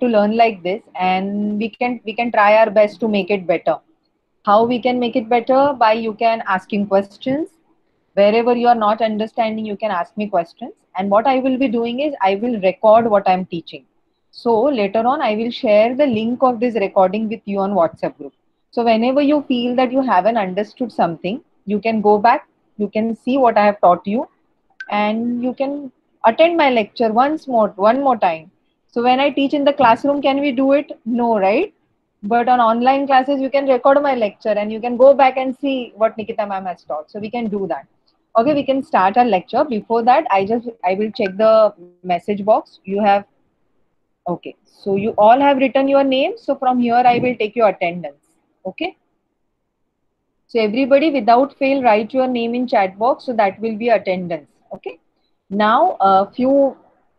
to learn like this, and we can try our best to make it better. How we can make it better? By you can asking questions. Wherever you are not understanding, you can ask me questions. And what I will be doing is I will record what I'm teaching. So later on, I will share the link of this recording with you on WhatsApp group. So whenever you feel that you haven't understood something, you can go back, you can see what I have taught you, and you can attend my lecture one more time. So when I teach in the classroom, can we do it? No, right? But on online classes, you can record my lecture and you can go back and see what Nikita ma'am has taught. So we can do that. Okay, we can start our lecture. Before that, I will check the message box. You have, okay. So you all have written your name. So from here, I will take your attendance. Okay. So everybody without fail write your name in chat box. So that will be attendance. Okay. Now few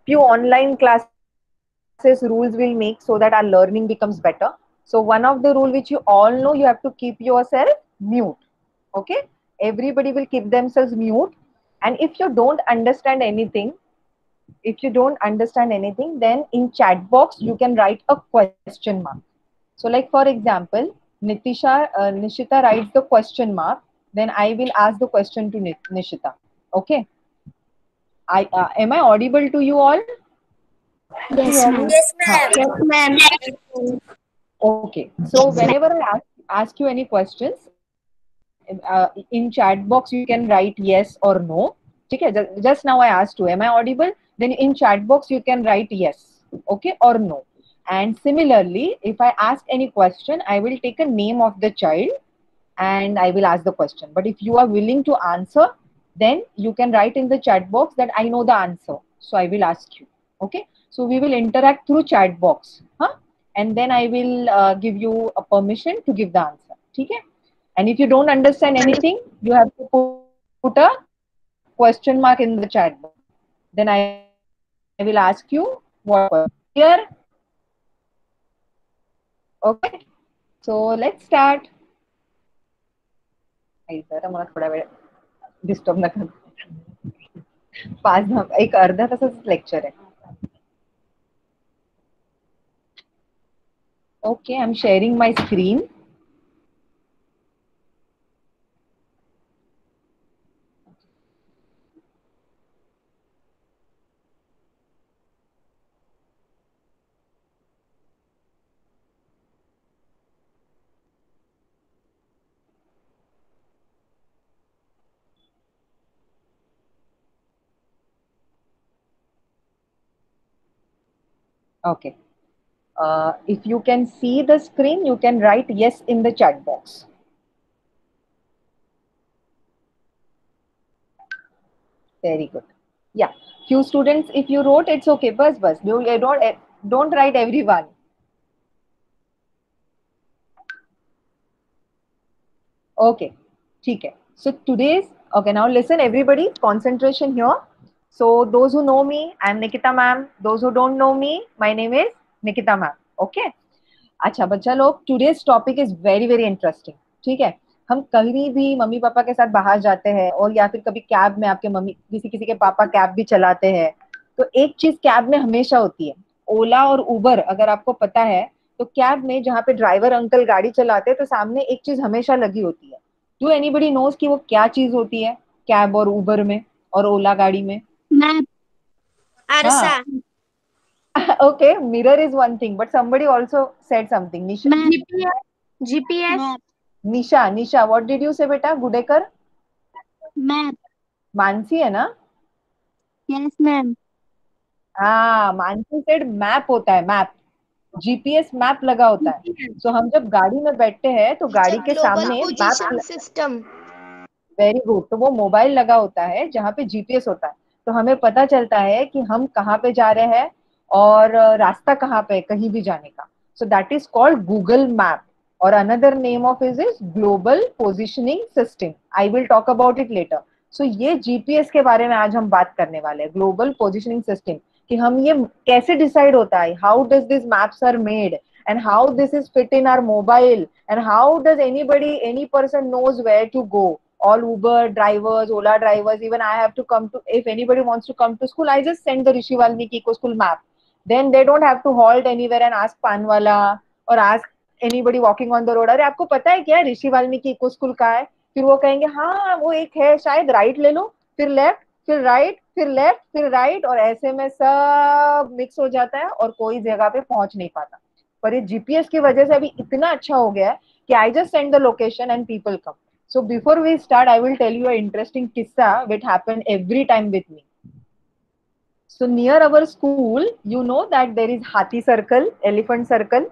online classes rules will make so that our learning becomes better. So one of the rule which you all know, you have to keep yourself mute. Okay. Everybody will keep themselves mute. And if you don't understand anything, then in chat box you can write a question mark. So like for example, Nishita writes the question mark, then I will ask the question to Nishita. Okay. Am I audible to you all? Can you Yes, hear me? ma'am. Yes, Huh. ma'am. Yes, ma'am. Okay. So Yes, ma'am. whenever I ask you any questions, in chat box you can write yes or no. Okay. Just now I asked you, am I audible? Then in chat box you can write yes, okay, or no. And similarly, if I ask any question, I will take a name of the child and I will ask the question. But if you are willing to answer, then you can write in the chat box that I know the answer. So I will ask you. Okay. So we will interact through chat box. Huh? And then I will give you a permission to give the answer. Okay. And if you don't understand anything, you have to put a question mark in the chat box. Then I will ask you what was the question. Clear? Okay. So let's start. जरा मला थोडा वेळ disturb नका. 1 अर्धा तासाचं lecture आहे. Okay, I'm sharing my screen. Okay. If you can see the screen, you can write yes in the chat box. Very good. Yeah. Few students, if you wrote, it's okay. Bus. Don't write everyone. Okay. ठीक है. So today's, okay, now listen everybody, concentration here. So those who know me, I'm Nikita ma'am. Those who don't know me, my name is Nikita ma'am. Okay. अच्छा बच्चा लोग, today's topic is very very interesting. ठीक है. हम कहीं भी mummy papa के साथ बाहर जाते हैं और या फिर कभी कैब में आपके मम्मी किसी किसी के पापा कैब भी चलाते हैं, तो एक चीज कैब में हमेशा होती है, ओला और उबर अगर आपको पता है, तो कैब में जहाँ पे ड्राइवर अंकल गाड़ी चलाते हैं तो सामने एक चीज हमेशा लगी होती है. डू एनीबडी नोज कि वो क्या चीज होती है कैब और उबर में और ओला गाड़ी में? Ma'am. हाँ. Arsa. Okay, mirror is one thing, but somebody also said something. Ma'am. GPS. GPS. Map. Nisha, what did you say बेटा? गुडेकर? Map. मानसी है ना? Yes, ma'am. हाँ, मानसी सेड मैप होता है, मैप. जीपीएस मैप लगा होता है. सो हम जब गाड़ी में बैठते हैं तो It's गाड़ी a के global सामने position map. system. Very good. तो वो मोबाइल लगा होता है जहाँ पे जीपीएस होता है, तो हमें पता चलता है कि हम कहाँ पे जा रहे हैं और रास्ता कहाँ पे है कहीं भी जाने का. So that is called Google map. और another name of is global positioning system. I will talk about it later. So ये जीपीएस के बारे में आज हम बात करने वाले हैं, ग्लोबल पोजिशनिंग सिस्टम. कि हम ये कैसे डिसाइड होता है, how does this maps are made and how this is fit in our mobile, and how does any person knows where to go. All Uber drivers, Ola drivers, even I have to come to, if anybody wants to come to school, I just send the Rishi Valmiki Eco School map. Then they don't have to halt anywhere and ask पान वाला or ask anybody walking on the road, अरे आपको पता है क्या ऋषि Valmiki eco school कहाँ है? फिर वो कहेंगे हाँ वो एक है शायद, राइट ले लो, फिर लेफ्ट, फिर राइट, फिर लेफ्ट, फिर राइट, और ऐसे में सब मिक्स हो जाता है और कोई जगह पे पहुंच नहीं पाता. पर ये जीपीएस की वजह से अभी इतना अच्छा हो गया है कि I just send the location and people come. So before we start, I will tell you an interesting kissa which happened every time with me. So near our school, you know that there is Hathi Circle, Elephant Circle.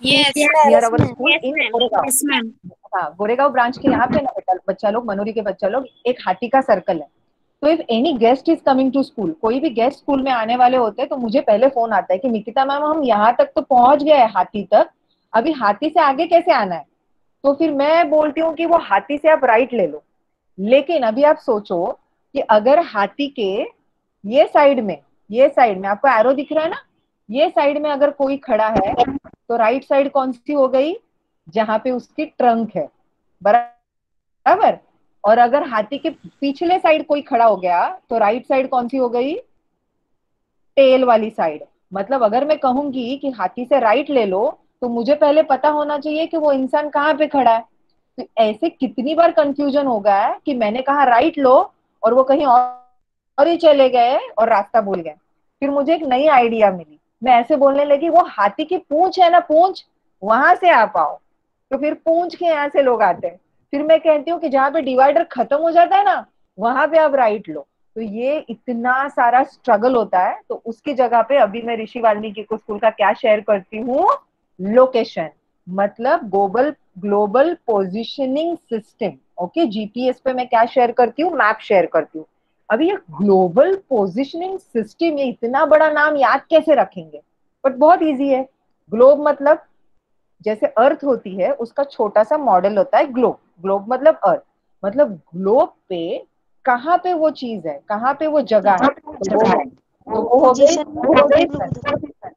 Yes. Near Yes, our ma'am. school Yes, in ma'am. Goregaon. Yes, ma'am. हाँ, Goregaon branch के यहाँ पे ना बेटा बच्चा लोग, मनोरी के बच्चा लोग, एक हाथी का सर्कल है. तो if any guest is coming to school, कोई भी गेस्ट स्कूल में आने वाले होते हैं तो मुझे पहले फोन आता है कि निकिता मैम हम यहाँ तक तो पहुंच गए हाथी तक, अभी हाथी से आगे कैसे आना है? तो फिर मैं बोलती हूँ कि वो हाथी से आप राइट ले लो. लेकिन अभी आप सोचो कि अगर हाथी के ये साइड में, ये साइड में आपको एरो दिख रहा है ना, ये साइड में अगर कोई खड़ा है तो राइट साइड कौन सी हो गई? जहां पे उसकी ट्रंक है, बराबर. और अगर हाथी के पिछले साइड कोई खड़ा हो गया तो राइट साइड कौन सी हो गई? टेल वाली साइड. मतलब अगर मैं कहूंगी कि हाथी से राइट ले लो तो मुझे पहले पता होना चाहिए कि वो इंसान कहाँ पे खड़ा है. तो ऐसे कितनी बार कंफ्यूजन हो गया है कि मैंने कहा राइट लो और वो कहीं और ही चले गए और रास्ता भूल गए. फिर मुझे एक नई आइडिया मिली, मैं ऐसे बोलने लगी वो हाथी की पूंछ है ना, पूंछ, वहां से आप आओ. तो फिर पूंछ के यहाँ से लोग आते हैं. फिर मैं कहती हूँ कि जहाँ पे डिवाइडर खत्म हो जाता है ना, वहां पे आप राइट लो. तो ये इतना सारा स्ट्रगल होता है. तो उसकी जगह पे अभी मैं ऋषि वाल्मीकि को स्कूल का क्या शेयर करती हूँ? लोकेशन, मतलब global global positioning system. Okay, GPS पे मैं क्या शेयर करती हूँ? मैप शेयर करती हूँ. अभी ये ग्लोबल पोजिशनिंग सिस्टम, ये इतना बड़ा नाम याद कैसे रखेंगे? बट बहुत इजी है. ग्लोब मतलब जैसे अर्थ होती है उसका छोटा सा मॉडल होता है ग्लोब. ग्लोब मतलब अर्थ. मतलब ग्लोब पे कहाँ पे वो चीज है, कहाँ पे वो जगह है, तो वो हो गई पोजीशन.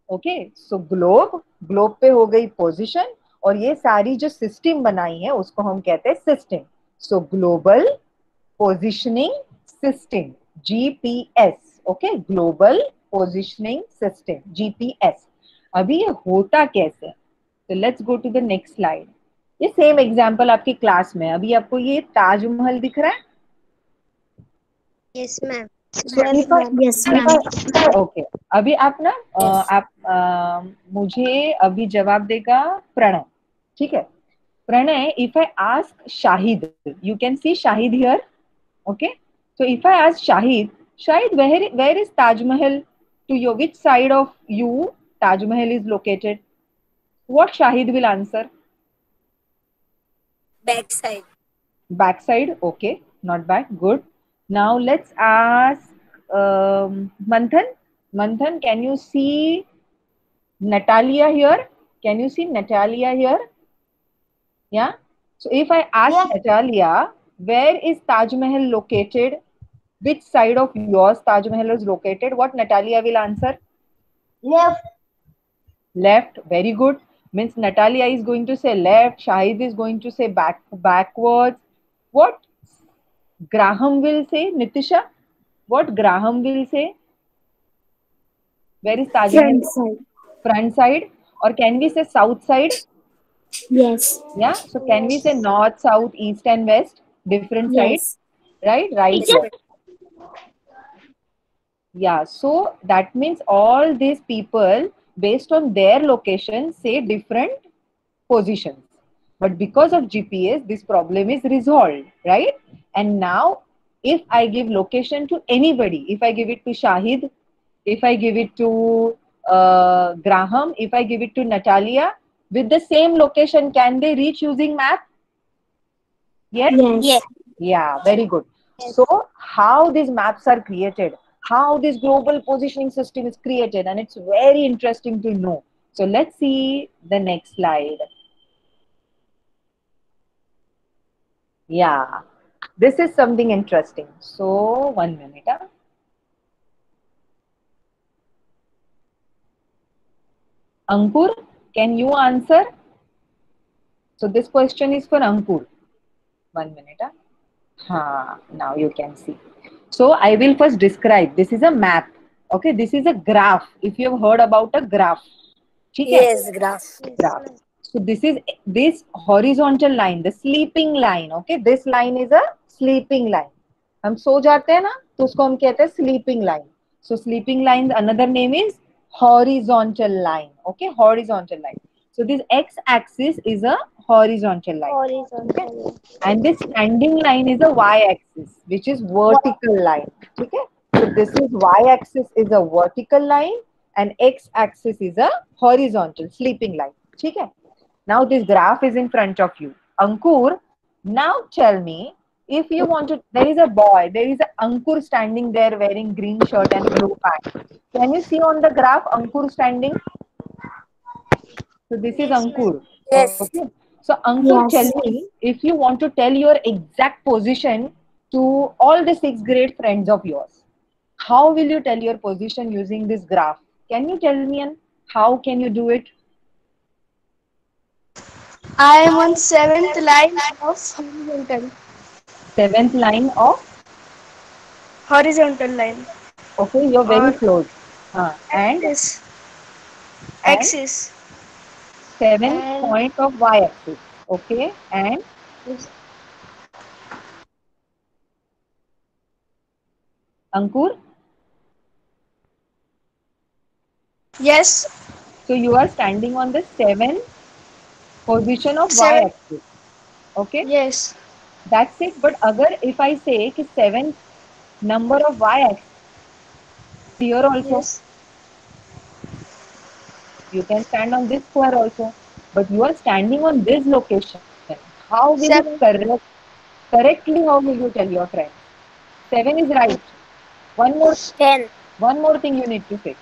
ओके, सो ग्लोब, ग्लोब पे हो गई पोजीशन, और ये सारी जो सिस्टम बनाई है उसको हम कहते हैं system. So global positioning system, GPS. Okay, global positioning system, GPS. अभी ये होता कैसे? तो let's go to the next slide. ये सेम एग्जांपल आपकी क्लास में. अभी आपको ये ताजमहल दिख रहा है? Yes, ma'am. So Yes, if I, ma'am. Yes, if ma'am. I, okay, अभी आप ना आप मुझे अभी जवाब देगा प्रणय. ठीक है Pranay, if I ask Shahid, you can see Shahid here. Okay, so if I ask Shahid, Shahid, where is Taj Mahal? To your which side of you Taj Mahal is located? What Shahid will answer? Backside. Backside. Okay, not bad. Good. Now let's ask Manthan. Manthan, can you see Natalia here? Can you see Natalia here? Yeah. So if I ask Natalia, where is Taj Mahal located? Which side of yours Taj Mahal is located? What Natalia will answer? Left. Left. Very good. Means Natalia is going to say left. Shahid is going to say backwards. What Graham will say? Nitisha, what Graham will say? Where is Taj Mahal? Front side. Front side. Or can we say south side? Yes. Yeah. So can we say north, south, east, and west? Different sides. Yes. Right? Right. Yes. Left. Yeah. So that means all these people, based on their location, say different positions. But because of GPS, this problem is resolved, right? And now, if I give location to anybody, if I give it to Shahid, if I give it to Graham, if I give it to Natalia, with the same location, can they reach using map? Yes? Yes. Yeah, very good. So, how these maps are created, how this global positioning system is created, and it's very interesting to know. So, let's see the next slide. Yeah, this is something interesting. So, 1 minute. Ankur, can you answer? So, this question is for Ankur. 1 minute. Now you can see. So, I will first describe. This is a map. Okay, this is a graph. If you have heard about a graph, ठीक है? Yes, graph. Graph. So this horizontal line, the sleeping line. Okay, this line is a sleeping line. हम सो जाते हैं ना, तो उसको हम कहते हैं sleeping line. So sleeping line, another name is horizontal line. Okay, horizontal line. So this x-axis is a horizontal line. Horizontal. And this standing line is a y-axis, which is vertical line. Okay, so this is y-axis is a vertical line, and x-axis is a horizontal sleeping line. Okay. Now this graph is in front of you. Ankur, now tell me, if you want to, there is a boy, there is a Ankur standing there wearing green shirt and blue pant. Can you see on the graph Ankur standing? So this is Ankur. Yes. Okay. So Ankur, Yes. tell me, if you want to tell your exact position to all the 6th grade friends of yours, how will you tell your position using this graph? Can you tell me, and how can you do it? I am on 7th line of horizontal. 7th line of, Horizontal line. okay, you're very Or close. And axis. and Axis. 7th And point of y-axis. Okay, and Ankur, yes, so you are standing on the 7th position of 7. y-axis. Okay, Yes. that's it. But agar if I say कि 7th number of y-axis here also, Yes. you can stand on this square also, but you are standing on this location. How will you 7. correctly, how will you tell your friends? 7 is right. One more 10. one more thing you need to say.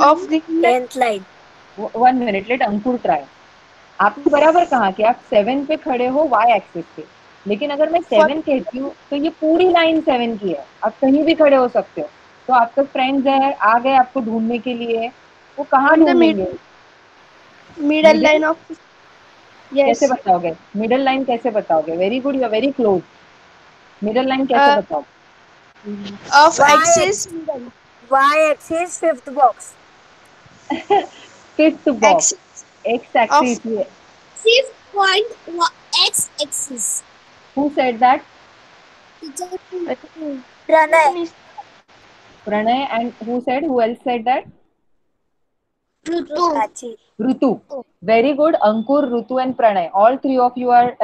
Of the 10th line. 1 minute, let Ankur try. आपने बराबर कहा कि आप 7 पे खड़े हो y axis पे, लेकिन अगर मैं 7 कहती हूँ तो ये पूरी लाइन 7 की है, आप कहीं भी खड़े हो सकते हो. तो आपके फ्रेंड्स है आ गए आपको ढूंढने के लिए, वो कहाँ on the ढूंढेंगे? middle मिडिल line of कैसे yes. बताओगे? मिडिल लाइन कैसे बताओगे? Very good, you are very close. Middle line कैसे Uh, बताओगे? of Y axis axis. middle. Y axis 5th box. Fifth box. Axis x of axis. Fifth point x axis. Who said that? Pranay. Pranay. And who said, who else said that? Rutu. Prachi. Rutu. Very good. Ankur, Rutu and Pranay. All three of you have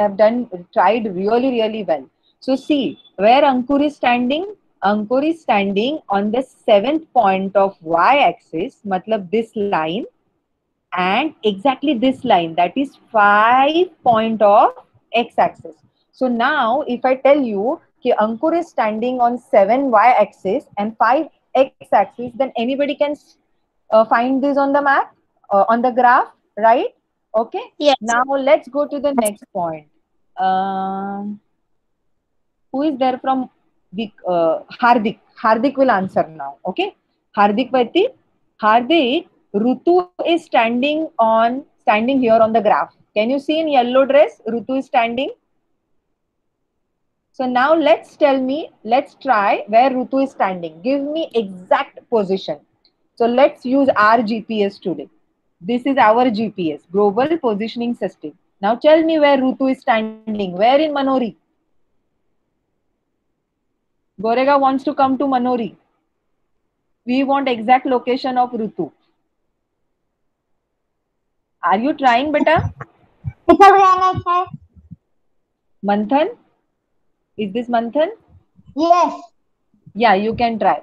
tried really well. So see, where Ankur is standing? Ankur is standing on the 7th point of y-axis, matlab this line, and exactly this line, that is 5 point of x-axis. So now, if I tell you that Ankur is standing on 7 y-axis and 5 x-axis, then anybody can find this on the map, on the graph, right? Okay. Yes. Now let's go to the next point. Who is there from Hardik? Hardik will answer now. Okay. Hardik Vati. Hardik, Rutu is standing here on the graph. Can you see in yellow dress? Rutu is standing. So now let's try where Rutu is standing. Give me exact position. So let's use our GPS today. This is our GPS, Global Positioning System. Now tell me where Rutu is standing. Where in Manori? Gorega wants to come to Manori. We want exact location of Rutu. Are you trying, beta? Manthan? Is this Manthan? Yes. Yeah, you can try.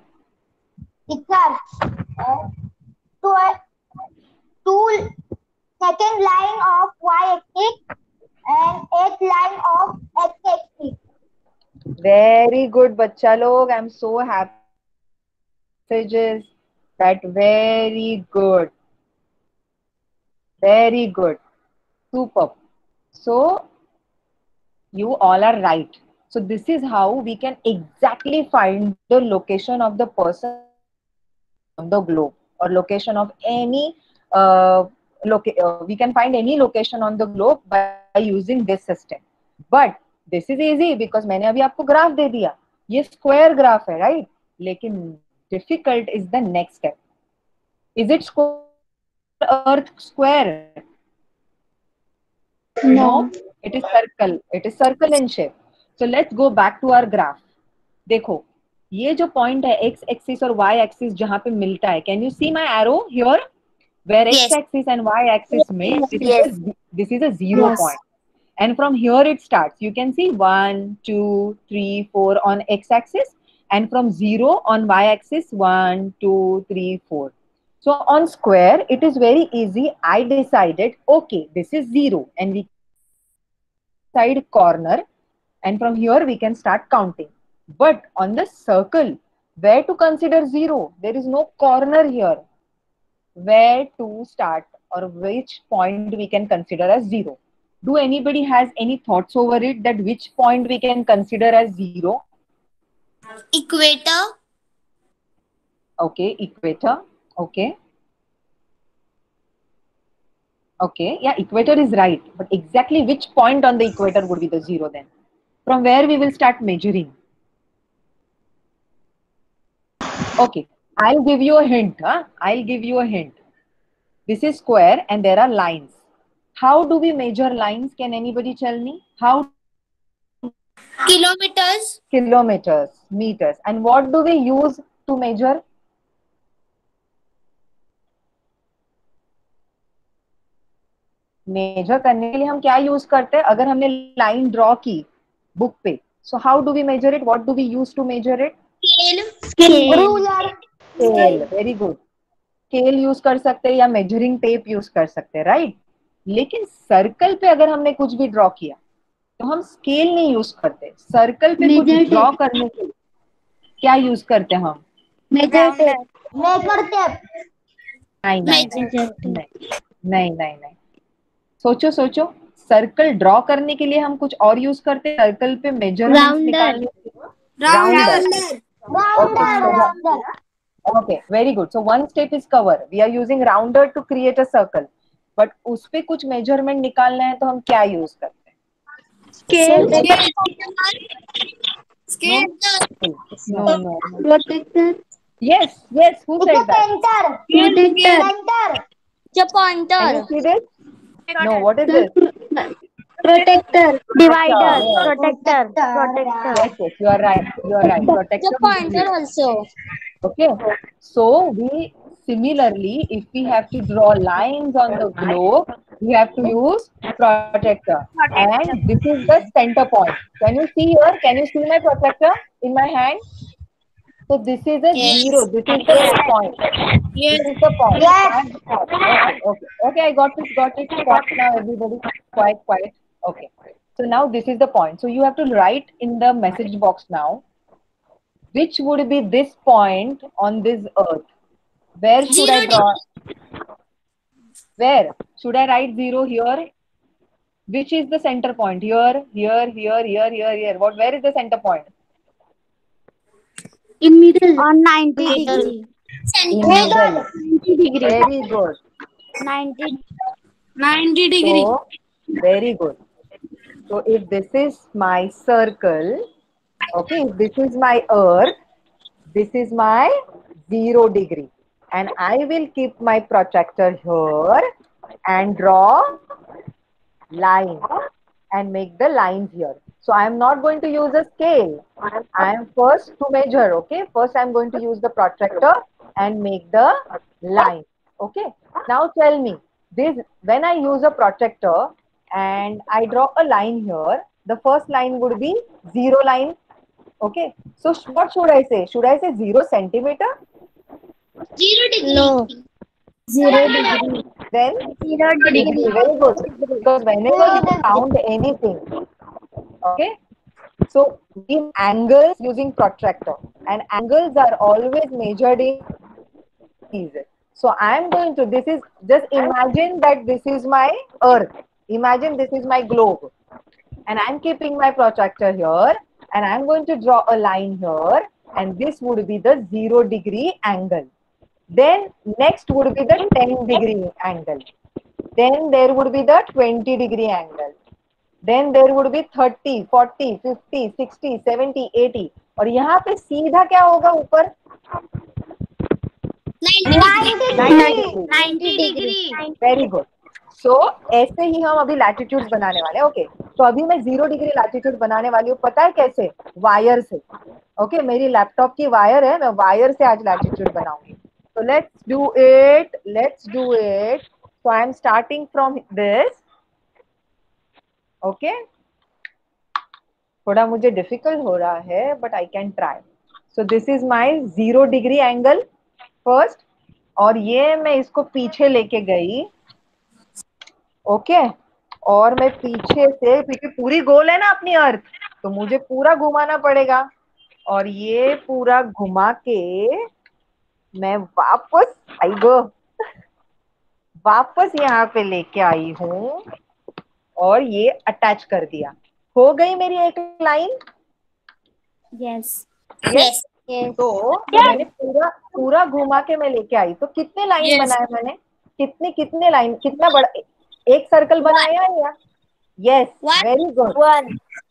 Two second line of y axis and 8th line of x axis. Very good, bacha log. I'm so happy to see your messages. That very good. Very good. Superb. So you all are right. So this is how we can exactly find the location of the person on the globe, or location of any we can find any location on the globe by using this system. But this is easy because मैंने अभी आपको graph दे दिया. ये square graph है, right? लेकिन difficult is the next step. Is it earth square? No, it is circle. It is circle in shape. So let's go back to our graph. देखो, ये जो point है x axis और y axis जहाँ पे मिलता है, can you see my arrow here? Where x Yes. axis and y axis meet, this is a zero Yes. point. And from here it starts. You can see 1, 2, 3, 4 on x axis, and from 0 on y axis 1, 2, 3, 4. So on square, it is very easy. I decided, okay, this is 0, and we side corner, and from here we can start counting. But on the circle, where to consider 0? There is no corner here. Where to start, or which point we can consider as 0? Do anybody has any thoughts over it, that which point we can consider as 0? Equator. Okay, equator. Okay. Okay, yeah, equator is right. But exactly which point on the equator would be the 0 then? From where we will start measuring? Okay, I'll give you a hint. I'll give you a hint. This is square and there are lines. How do we measure lines? Can anybody tell me? How? Kilometers. Kilometers, meters. And what do we use to measure? Measure करने के लिए हम क्या use करते हैं? अगर हमने line draw की बुक पे, so how do we measure it? What do we use to measure it? Ruler. Scale. Very good. Scale use कर सकते हैं या मेजरिंग टेप यूज कर सकते हैं, राइट? लेकिन सर्कल पे अगर हमने कुछ भी ड्रॉ किया तो हम स्केल नहीं यूज करते. सर्कल पे कुछ ड्रॉ करने के लिए क्या यूज करते हैं हम? Measure tape. Measure tape. नहीं नहीं नहीं नहीं. सोचो सोचो. सर्कल ड्रॉ करने के लिए हम कुछ और यूज करते हैं. सर्कल पे मेजरमेंट्स निकालने के लिए rounder. Rounder. Okay, very good. So one step is cover. We are using rounder to create a circle. But उस पे कुछ measurement निकालना है तो हम क्या use करते हैं? Scale. No. Protector. Yes. Who said that? Center. The Can pointer. you see this? No. What is this? Protector. Divider. Protector. Yes. You are right. Protector. The pointer also. Okay. So we similarly, if we have to draw lines on the globe, we have to use protractor. And this is the center point. Can you see here? Can you see my protractor in my hand? So this is a zero. This is the point. This is the point. Yes. Okay. I got it. Quiet now, everybody. Quiet. Okay. So now this is the point. So you have to write in the message box now, which would be this point on this earth? Where should I draw? Where? Should I write 0 here? Which is the center point? Here. What? Where is the center point? In middle. On 90 degree. In middle. 90 degree. Very good. 90 degree. So, very good. So if this is my circle, okay, if this is my earth, this is my 0 degree. And I will keep my protractor here and draw lines and make the lines here. So I am not going to use a scale. I am first to measure, okay? First I am going to use the protractor and make the line, okay? Now tell me, this when I use a protractor and I draw a line here, the first line would be 0 line, okay? So what should I say? Should I say 0 centimeter? 0 degree. No. 0 degree. Then 0 degree. very good. Because whenever you count anything, okay, so we angles using protractor, and angles are always measured in pieces. So I am going to, this is, just imagine that this is my earth. Imagine this is my globe. And I am keeping my protractor here, and I am going to draw a line here, and this would be the 0 degree angle. Then next would be the 10 degree angle. Then there would be the 20 degree angle. Then there would be 30, 40, 50, 60, 70, 80. और यहाँ पे सीधा क्या होगा ऊपर? 90 degree. Very good. सो ऐसे ही हम अभी लैटिट्यूड बनाने वाले हैं। ओके, तो अभी मैं 0 डिग्री लैटिट्यूड बनाने वाली हूँ। पता है कैसे? वायर से। ओके, मेरी लैपटॉप की वायर है, मैं वायर से आज लैटिट्यूड बनाऊंगी। So let's do it. Let's do it. So I am starting from this. Okay. थोड़ा मुझे डिफिकल्ट हो रहा है, but I can try. So this is my 0 degree angle first. और ये मैं इसको पीछे लेके गई। ओके, और मैं पीछे से, क्योंकि पूरी गोल है ना अपनी अर्थ, तो मुझे पूरा घुमाना पड़ेगा। और ये पूरा घुमा के मैं वापस यहाँ पे लेके आई हूँ और ये अटैच कर दिया। हो गई मेरी एक लाइन। Yes. यस। तो मैंने पूरा घुमा के मैं लेके आई। तो कितने लाइन Yes. बनाए मैंने? कितने लाइन, कितना बड़ा एक सर्कल बनाया या? Yes, very good,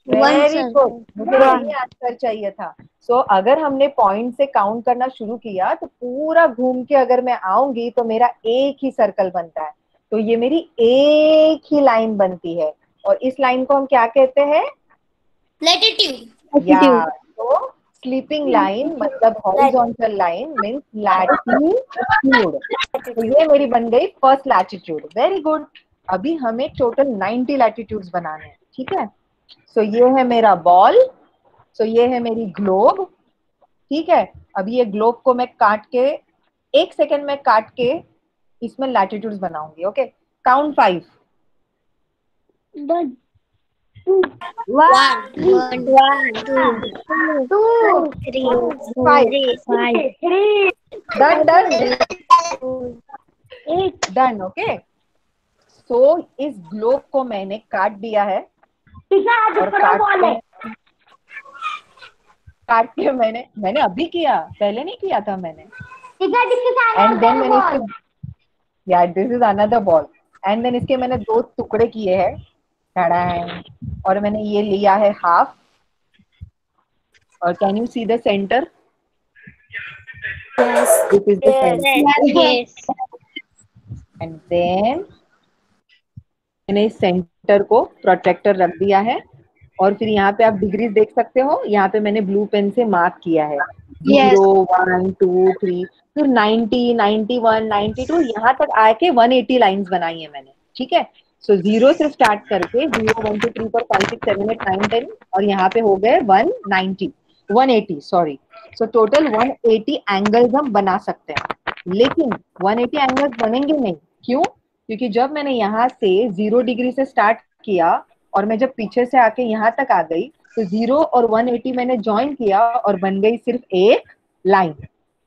very good. मुझे यही आंसर चाहिए था। सो अगर हमने पॉइंट से काउंट करना शुरू किया तो पूरा घूम के अगर मैं आऊंगी तो मेरा एक ही सर्कल बनता है। तो ये मेरी एक ही लाइन बनती है और इस लाइन को हम क्या कहते हैं? लैटिट्यूड। या तो स्लीपिंग लाइन, मतलब हॉरिजॉन्टल लाइन मींस लैटिट्यूड। तो ये मेरी बन गई फर्स्ट लैटिट्यूड। Very good. अभी हमें टोटल 90 लैटिट्यूड्स बनाने हैं, ठीक है? सो ये है मेरा बॉल, सो ये है मेरी ग्लोब, ठीक है? अभी ये ग्लोब को मैं काट के 1 सेकेंड में काट के इसमें लैटिट्यूड्स बनाऊंगी। Okay, count 5। 1 2 3 done done done. Okay, so इस ग्लोब को मैंने काट दिया है और काट के मैंने अभी किया, पहले नहीं किया था मैंने। एंड देन मैंने इसके, या this is another ball. And then इसके मैंने 2 टुकड़े किए हैं, और मैंने ये लिया है हाफ। और can you see the centre? This is the centre. And then मैंने इस सेंटर को प्रोटेक्टर रख दिया है। और फिर यहाँ पे आप डिग्रीज देख सकते हो, यहाँ पे मैंने ब्लू पेन से मार्क किया है 0 1 2 3, फिर 90 91 92, यहाँ तक आके 180 लाइंस बनाई है मैंने, ठीक है? सो 0 से स्टार्ट करके 0 1 2 3 4 5 6 7 8 9 10 और यहाँ पे हो गए 180 सॉरी। सो टोटल 180 एंगल्स हम बना सकते हैं, लेकिन 180 एंगल्स बनेंगे नहीं। क्यों? क्योंकि जब मैंने यहाँ से 0 डिग्री से स्टार्ट किया और मैं जब पीछे से आके यहाँ तक आ गई तो 0 और 180 मैंने ज्वाइन किया और बन गई सिर्फ एक लाइन।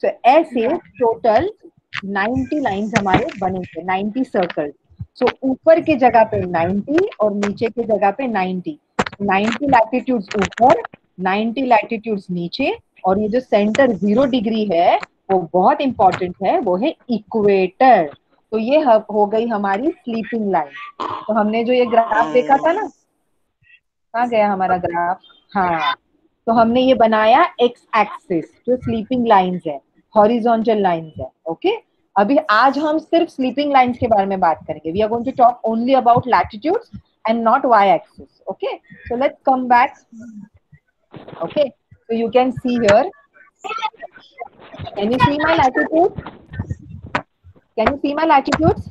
तो ऐसे टोटल 90 लाइंस हमारे बनेंगे, 90 सर्कल। सो ऊपर की जगह पे 90 और नीचे की जगह पे 90 लैटिट्यूड्स ऊपर, 90 लैटिट्यूड्स नीचे। और ये जो सेंटर 0 डिग्री है वो बहुत इंपॉर्टेंट है, वो है इक्वेटर। तो ये हो गई हमारी स्लीपिंग लाइन। तो हमने जो ये ग्राफ देखा था ना, कहाँ गया हमारा ग्राफ? हाँ, तो हमने ये बनाया एक्स एक्सिस जो स्लीपिंग लाइंस है, हॉरिजॉन्टल लाइंस है। ओके, अभी आज हम सिर्फ स्लीपिंग लाइंस के बारे में बात करेंगे। We are going to talk only about latitudes and not y axis. Okay, so let's come back. Okay, so you can see here, can you see my latitude? Can you see my latitudes?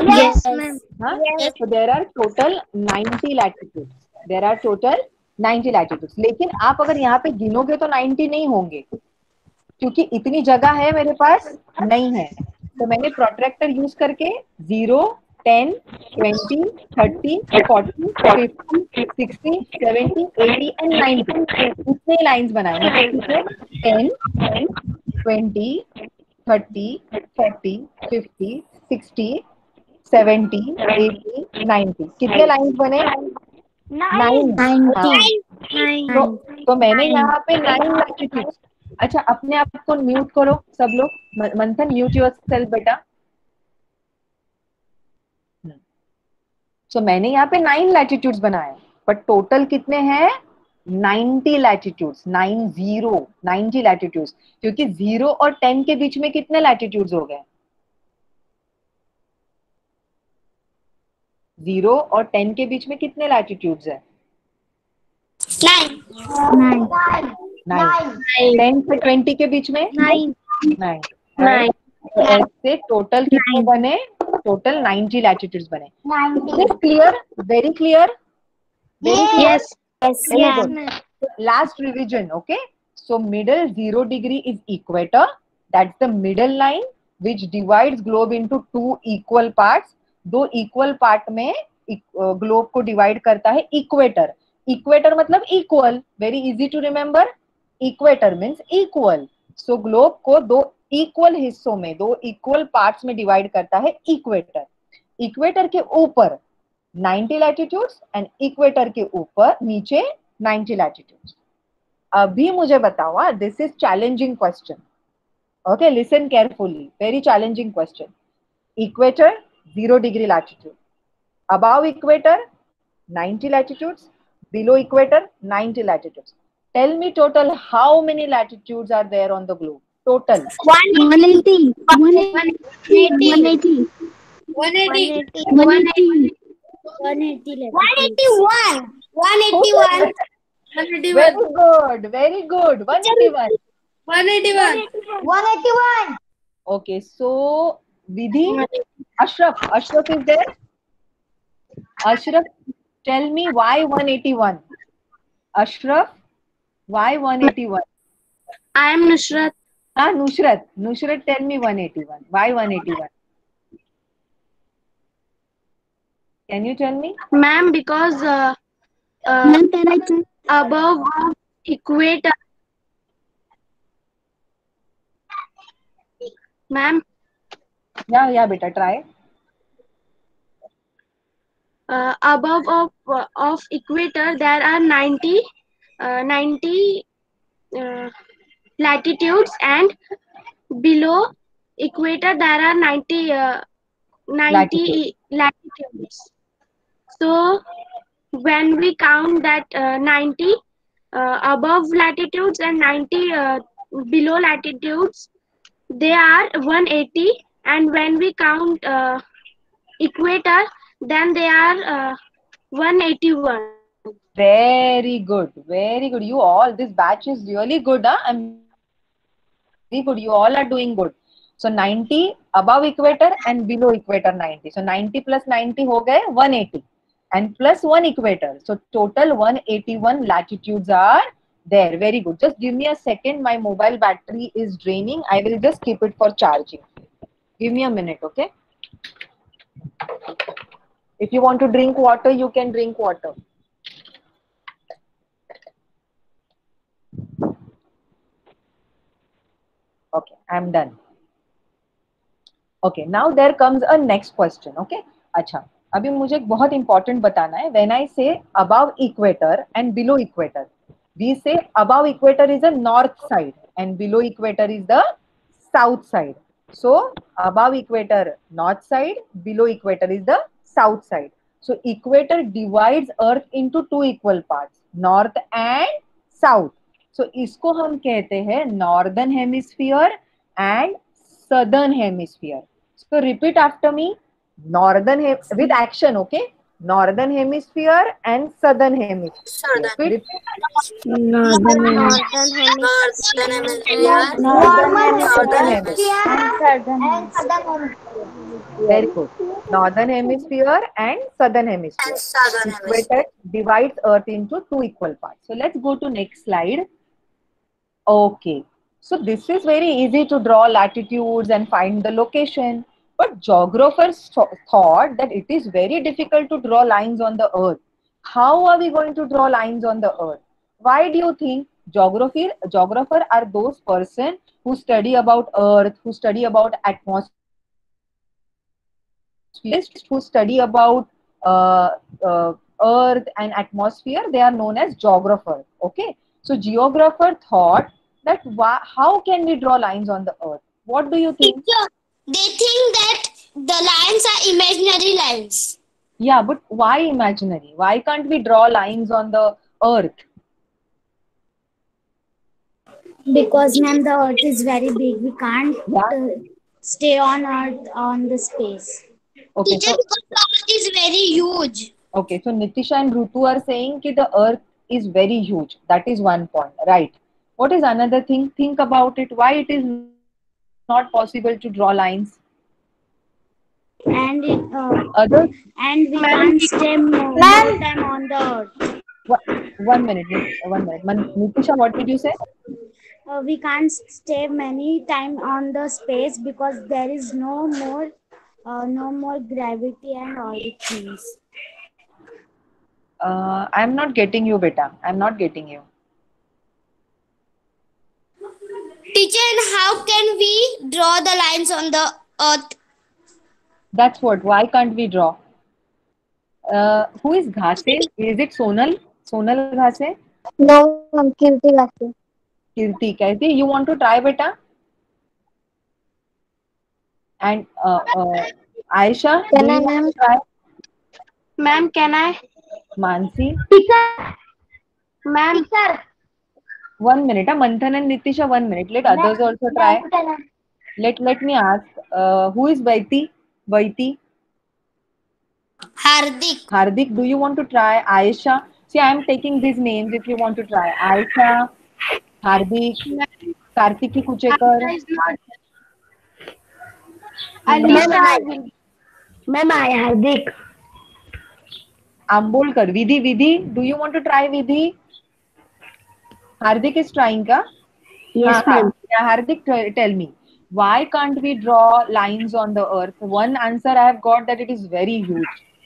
Yes, ma'am. Huh? So there are total 90 latitudes. There are total 90 latitudes. लेकिन आप अगर यहाँ पे गिनोगे तो 90 नहीं होंगे, क्योंकि इतनी जगह है मेरे पास नहीं है। तो मैंने प्रोट्रैक्टर यूज करके 0 10 20 30 40 50 60 70 80 एंड 90 इतने लाइंस बनाए। मतलब 10 20 30 40 50 60 70 80 90 कितने लाइंस बने? 9। तो मैंने यहाँ पे 9 लैटिट्यूड्स। अच्छा, अपने आप को म्यूट करो सब लोग। मंथन, म्यूट योरसेल्फ बेटा। सो मैंने यहाँ पे 9 लैटिट्यूड्स बनाए, बट टोटल कितने हैं? 90 लैटिट्यूड्स, 90 लैटिट्यूड्स, क्योंकि 0 और 10 के बीच में कितने लैटिट्यूड्स हो गए? 0 और 10 के बीच में कितने लैटिट्यूड्स है? 9 9। 10 से 20 के बीच में 9। तो ऐसे टोटल कितने बने? टोटल 90 लैटिट्यूड्स बने। 90 clear? Very clear? yes Very good. Last revision, okay? So middle 0 degree is equator. That's the middle line which divides globe into two equal parts. दो equal part में globe को divide करता है equator. Equator मतलब equal. Very easy to remember. Equator means equal. So globe को दो equal हिस्सों में, दो equal parts में divide करता है equator. Equator के ऊपर 90 लैटिट्यूड्स एंड इक्वेटर के ऊपर नीचे 90 लैटिट्यूड्स। अभी मुझे बताओ, this is challenging question, okay, listen carefully, very challenging question. Equator 0 degree latitude, above equator 90 latitudes, below equator 90 latitudes. Tell me total how many latitudes are there on the globe? Total 180. 180. 180. 181 Very good, very good. 181. 181 Okay, so Vidhi, Ashraf is there? Ashraf, tell me why 181? Ashraf, why 181? I am Nusrat. Nusrat, tell me 181. Why 181? Can you tell me? Ma'am, because above equator. Ma'am, Yeah, beta, try. above of equator there are 90 latitudes, and below equator there are 90 latitudes. So when we count that 90 above latitudes and 90 below latitudes, they are 180, and when we count equator, then they are 181. Very good, very good. You all, this batch is really good. I'm very good. You all are doing good. So 90 above equator and below equator 90. So 90 plus 90 हो गए 180 and plus 1 equator. So total 181 latitudes are there. Very good. Just give me a second. My mobile battery is draining. I will just keep it for charging. Give me a minute, okay? If you want to drink water, you can drink water. Okay, I'm done. Okay, now there comes a next question. Okay, अच्छा, अभी मुझे एक बहुत important बताना है. When I say above equator and below equator, we say above equator is the north side and below equator is the south side. So above equator north side, below equator is the south side. So equator divides Earth into two equal parts, north and south. So इसको हम कहते हैं northern hemisphere and southern hemisphere. So repeat after me, with action, okay? Northern hemisphere and southern hemisphere. Repeat. Northern and southern hemisphere. Very good. Northern hemisphere and southern hemisphere. Equator divides Earth into two equal parts. So let's go to next slide. Okay. So this is very easy to draw latitudes and find the location. But geographers thought that it is very difficult to draw lines on the Earth. How are we going to draw lines on the Earth? Why do you think geographer are those person who study about Earth, who study about atmosphere, who study about Earth and atmosphere? They are known as geographers. Okay. So geographer thought that how can we draw lines on the Earth? What do you think? They think that the lines are imaginary lines. Yeah, but why imaginary? Why can't we draw lines on the Earth? Because ma'am, the earth is very big. We can't Yeah. stay on earth on the space. Okay. Teacher, So because the earth is very huge. okay. So Nitisha and Rutu are saying that the earth is very huge. That is one point, right? What is another thing? Think about it. Why it is not possible to draw lines? And Others. and we can't stay more time on the earth. One minute. One minute. Nitisha, what did you say? We can't stay many time on the space because there is no more gravity and all the things. I'm not getting you, beta. I'm not getting you. Teacher, and how can we draw the lines on the earth? That's what. Why can't we draw? Who is Ghase? Is it Sonal? Sonal Ghase? No, ma'am, Kirti Gase. Kirti. Kirti, you want to try, beta? And Aisha, do Can you I, want ma'am? to try? Ma'am, can I? Mansi? Teacher. Ma'am, Teacher. One minute. Manthan and Nitisha, 1 minute. Let others also try. Let me ask. Who is Vaiti? Vaiti? Hardik. Hardik, do you want to try? Aisha? See, I am taking these names if you want to try. Aisha, Hardik, Kartiki Kuchekar. is not. Ma'am, Alisha I, will. ma'am, I Hardik. Ambolkar. Vidhi, do you want to try Vidhi? Hardik is trying, ka? Yes, ma'am. Yeah, Hardik, tell me. Why can't we draw lines on the earth? One answer I have got that it is very huge.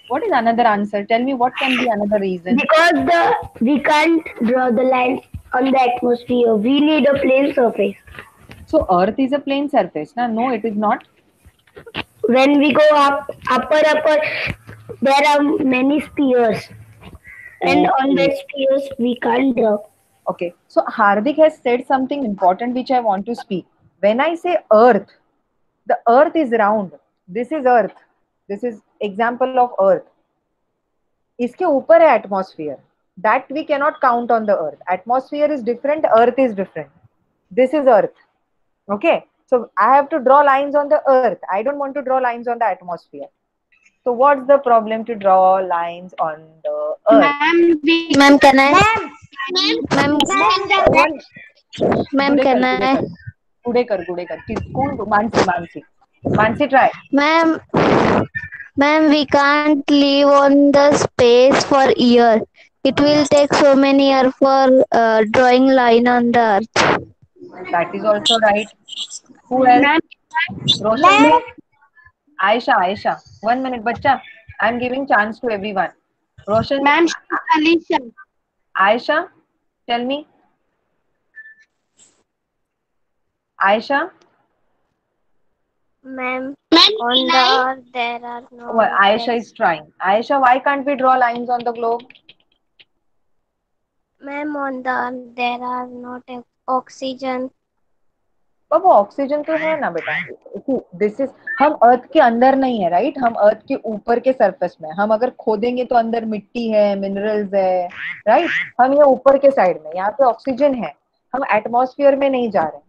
What is another answer? Tell me what can be another reason. Because we can't draw the lines on the atmosphere. We need a plane surface. So earth is a plane surface. Na? No, it is not. When we go upper, there are many spheres. And on that spheres, we can't draw. Okay. So Hardik has said something important which I want to speak. When I say earth, the earth is round. This is earth. This is example of earth. इसके ऊपर है atmosphere. That we cannot count on the earth. Atmosphere is different, earth is different. This is earth. Okay. So I have to draw lines on the earth. I don't want to draw lines on the atmosphere. So what's the problem to draw lines on the earth? Ma'am, can I? Ma'am, Ma'am, can I? गुडे कर कौन Mansi try. Ma'am, we can't live on the space for year. It will take so many years for drawing line on the earth. That is also right. Who else? Roshan? Aisha. 1 minute, bachcha. I am giving chance to everyone. Roshan? Ma'am, Alisha. Aisha, tell me. Aisha? Ma'am, on the earth there are no. Well, Aisha is trying. Aisha, why can't we draw lines on the globe? Ma'am, on the earth there are not oxygen. Babu oxygen तो है ना बेटा. This is हम अर्थ के अंदर नहीं है right. हम अर्थ के ऊपर के सरफेस में. हम अगर खोदेंगे तो अंदर मिट्टी है, मिनरल्स है राइट. हम ये ऊपर के साइड में, यहाँ पे ऑक्सीजन है. हम एटमॉस्फेयर में नहीं जा रहे.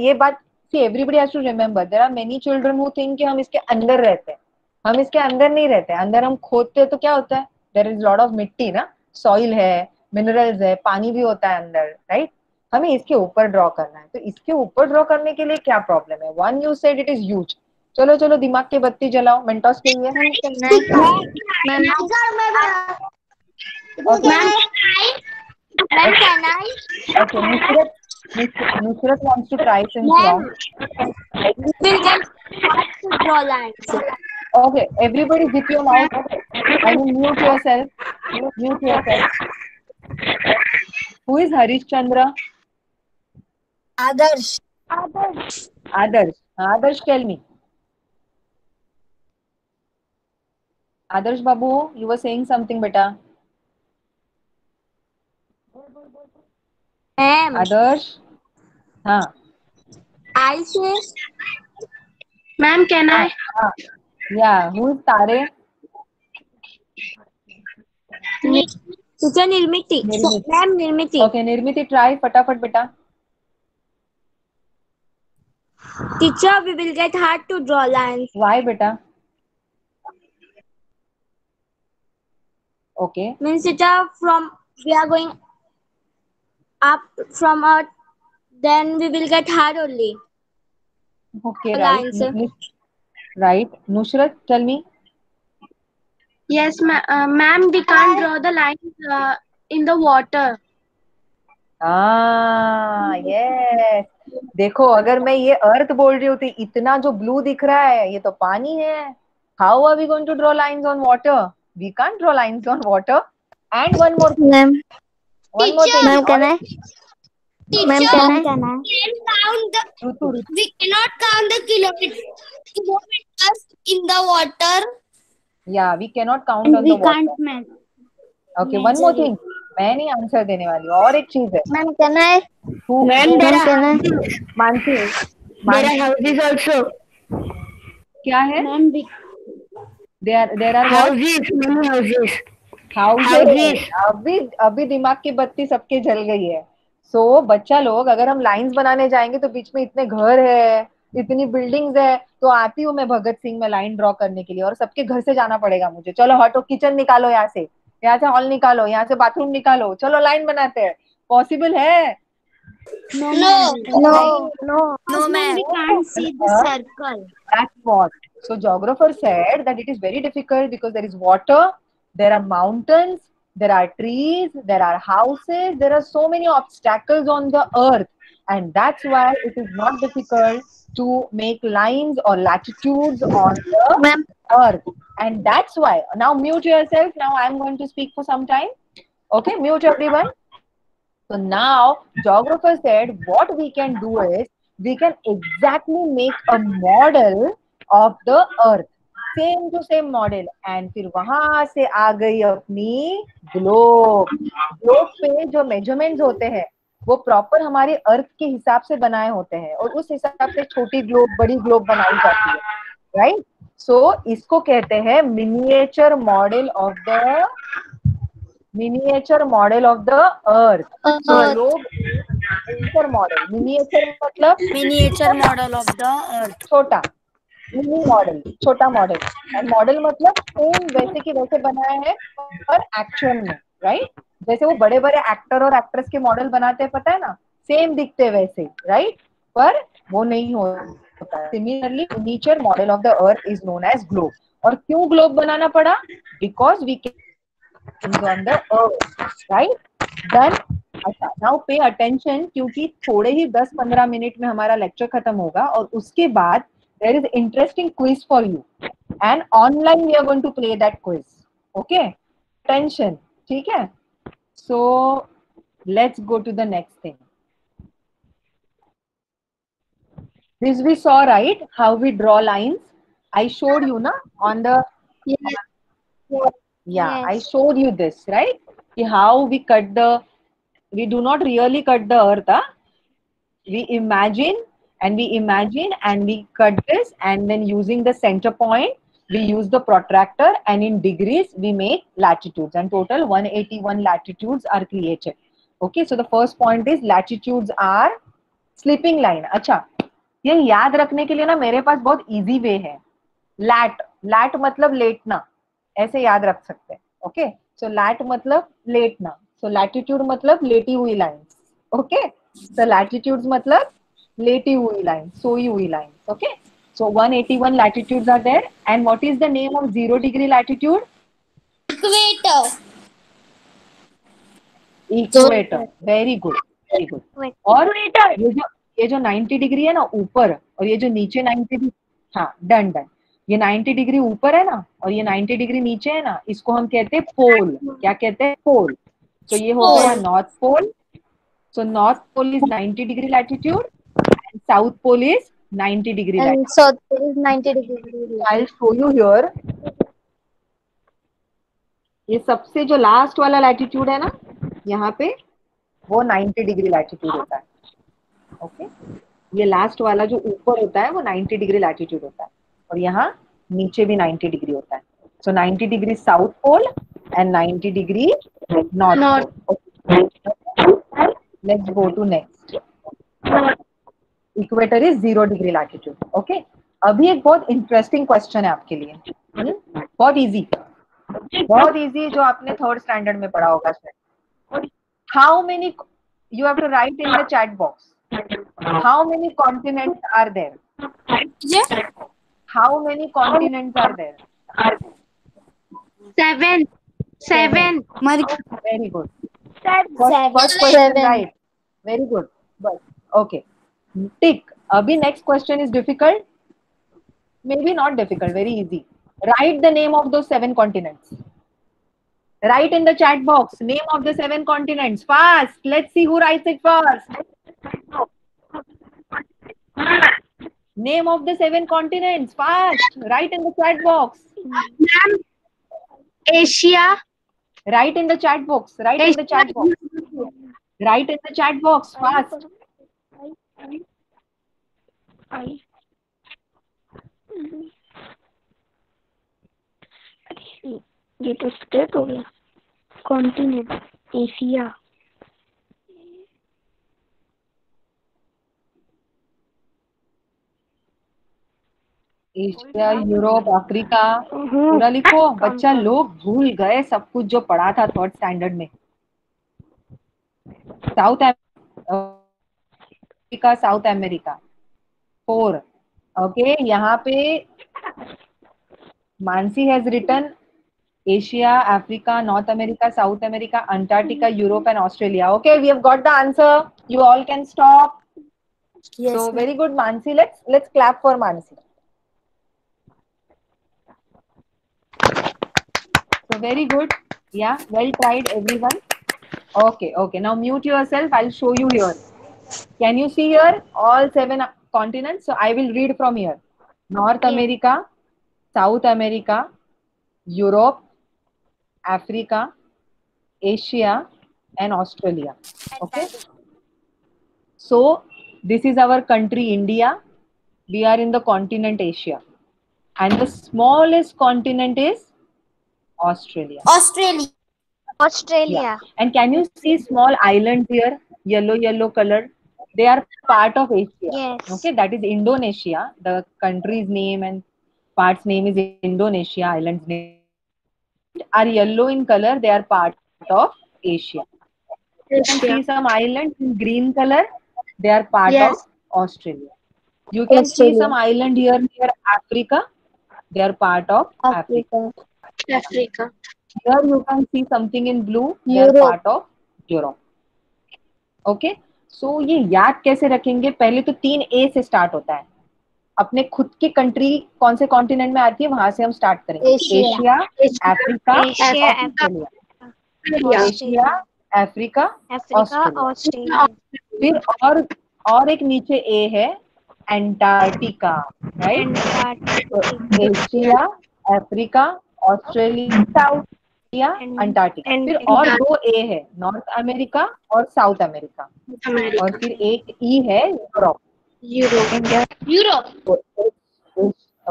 ये बात see everybody has to remember. There are many children who think कि हम इसके अंदर रहते हैं. हम इसके अंदर नहीं रहते. अंदर हम खोदते तो क्या होता है? देयर इज लॉट ऑफ मिट्टी ना, सॉइल है, मिनरल्स है, पानी भी होता है अंदर राइट. हमें इसके ऊपर ड्रॉ करना है. तो इसके ऊपर ड्रॉ करने के लिए क्या प्रॉब्लम है? One you said it is huge. चलो दिमाग की बत्ती जलाओ. मेंटोस के लिए okay. Nusrat wants to try since long. Draw lines. Okay, everybody zip your mouth. I mean, mute yourself. Who is Harish Chandra? Adarsh. Adarsh, tell me. Adarsh Babu, you were saying something, beta. Adarsh? हाँ. I say. Ma'am, can I? Yeah, who is Tare? Teacher Nirmiti. Ma'am, Nirmiti. Okay, Nirmiti, try फटाफट बेटा. Teacher, we will get hard to draw lines. Why, beta? Okay. Means teacher, from we are going up from Earth, then we will get hard only. Okay, The right. lines. Right. Nusrat, tell me. Yes, ma'am, we can't draw the lines in the water. Yes देखो, अगर मैं ये अर्थ बोल रही होती, इतना जो blue दिख रहा है ये तो पानी है. How are we going to draw lines on water? We can't draw lines on water. And one more thing, Ma'am, one more thing. ma'am, can I? Ma'am, Teacher, can I? can count the, Rutu, we cannot count the kilometers in the water. yeah, we cannot count on We the water. can't measure. Okay, one more thing. मैं नहीं answer देने वाली, और एक चीज है. Ma'am, can I? Who- Ma'am, there are Mansi, there are Mansi, houses also. क्या है? Ma'am, we There are what? Houses, many houses. Houses. अभी दिमाग की बत्ती सबके जल गई है. सो बच्चा लोग, अगर हम लाइंस बनाने जाएंगे तो बीच में इतने घर है, इतनी बिल्डिंग्स है, तो आती हूँ मैं भगत सिंह में लाइन ड्रॉ करने के लिए, और सबके घर से जाना पड़ेगा मुझे. चलो हटो, किचन निकालो यहाँ से हॉल निकालो, यहाँ से बाथरूम निकालो, चलो लाइन बनाते हैं. पॉसिबल है? no, No, ma'am. we can't see the circle. That's what. So geographer said that it is very difficult because there is water, there are mountains, there are trees, there are houses, there are so many obstacles on the earth, and that's why it is not difficult to make lines or latitudes on the Ma'am, earth. And that's why, now mute yourself, now I'm going to speak for some time. Okay, mute everyone. So now geographer said what we can do is we can exactly make a model of the earth, same to same model, and फिर वहां से आ गई अपनी globe पे जो measurements होते हैं वो प्रॉपर हमारे अर्थ के हिसाब से बनाए होते हैं, और उस हिसाब से छोटी ग्लोब बड़ी ग्लोब बनाई जाती है. राइट. सो इसको कहते हैं miniature model of the earth. Globe miniature model. Miniature मतलब miniature model of the earth. छोटा, मिनी मॉडल, छोटा मॉडल. एंड मॉडल मतलब सेम वैसे की वैसे बनाया है पर एक्चुअल में. राइट. जैसे वो बड़े बड़े एक्टर और एक्ट्रेस के मॉडल बनाते हैं, पता है ना, सेम दिखते हैं वैसे. राइट. पर वो नहीं होता. Similarly miniature model of the earth is known as globe. और क्यों ग्लोब बनाना पड़ा? Because we can on the earth. Right. Done. अच्छा, नाउ पे अटेंशन, क्योंकि थोड़े ही 10-15 मिनट में हमारा लेक्चर खत्म होगा, और उसके बाद there is interesting quiz for you, and online we are going to play that quiz. Okay, attention. ठीक है. So let's go to the next thing. This we saw, right, how we draw lines. I showed you na on the yeah, I showed you this, right, how we cut the, we do not really cut the earth, we imagine and we cut this, and then using the center point we use the protractor, and in degrees we make latitudes, and total 181 latitudes are created. Okay, so the first point is latitudes are sleeping line. अच्छा, ये याद रखने के लिए ना मेरे पास बहुत easy way है. लैट मतलब लेटना, ऐसे याद रख सकते हैं. ओके, सो लैट मतलब लेटना, सो लैटिट्यूड मतलब लेटी हुई लाइंस. ओके, सो लैटिट्यूड्स मतलब लेटी हुई लाइन, सोई हुई line. Okay, so 181 latitudes are there, and what is the name of 0 degree latitude? Equator. Very good, very good. और ये जो 90 डिग्री है ना ऊपर, और ये जो नीचे 90 डिग्री, हाँ डन. ये 90 डिग्री ऊपर है ना, और ये 90 डिग्री नीचे है ना, इसको हम कहते हैं पोल. क्या कहते हैं? पोल. तो ये हो गया north pole. So north pole is 90 degree latitude, and south pole is 90 degree latitude. And south pole is 90 degree. I'll show you here. ये सबसे जो लास्ट वाला लैटिट्यूड है ना यहाँ पे, वो 90 डिग्री लैटिट्यूड होता है. ओके, ये लास्ट वाला जो ऊपर होता है वो 90 डिग्री लैटिट्यूड होता है, और यहाँ नीचे भी 90 डिग्री होता है. So 90 degree south pole and 90 degree north pole. Let's go to next. Equator is 0 degree latitude. Okay, अभी एक बहुत इंटरेस्टिंग क्वेश्चन है आपके लिए. बहुत इजी जो आपने 3rd स्टैंडर्ड में पढ़ा होगा शायद. How many, you have to write in the chat box, how many continents are there? How many continents are there? 7. Very good. First question right. Very good. But okay. Tick. Abhi next question is difficult. Maybe not difficult. Very easy. Write the name of those 7 continents. Write in the chat box name of the 7 continents. Fast. Let's see who writes it first. Name of the 7 continents. Fast. Write in the chat box. Ma'am, Asia. Write in the chat box. Write in the chat box. Write in the chat box. Fast. ये तो state हो गया. Continent Asia. Asia, Europe, Africa, पूरा लिखो. बच्चा लोग भूल गए सब कुछ जो पढ़ा था 3rd स्टैंडर्ड में. South Africa, South America 4. Okay, यहाँ पे Mansi has written Asia, Africa, North America, South America, Antarctica, Europe and Australia. Okay, we have got the answer. You all can stop. So very good, Mansi. Let's clap for Mansi. So very good. Yeah, well tried, everyone. Okay. Now mute yourself. I'll show you here. Can you see here all 7 continents? So I will read from here. North America, South America, Europe, Africa, Asia, and Australia. Okay. So this is our country, India. We are in the continent Asia. And the smallest continent is Australia. Yeah. And can you see small islands here? Yellow colored. They are part of Asia. Yes. Okay, that is Indonesia. The country's name and part's name is Indonesia. Islands name are yellow in color. They are part of Asia. You can see some islands in green color. They are part of Australia. You can see some island here near Africa. They are part of Africa. Here you can see something in blue. They are part of Europe. Okay. So ये याद कैसे रखेंगे? पहले तो 3 A से start होता है. अपने खुद की कंट्री कौन से कॉन्टिनेंट में आती है वहां से हम स्टार्ट करेंगे. Asia, Africa, Australia. Asia, Africa, Australia. फिर और एक नीचे ए है Antarctica. Right. Asia, Africa, Australia, South Antarctica. फिर और 2 ए है नॉर्थ अमेरिका और साउथ अमेरिका. और फिर एक ई है Europe.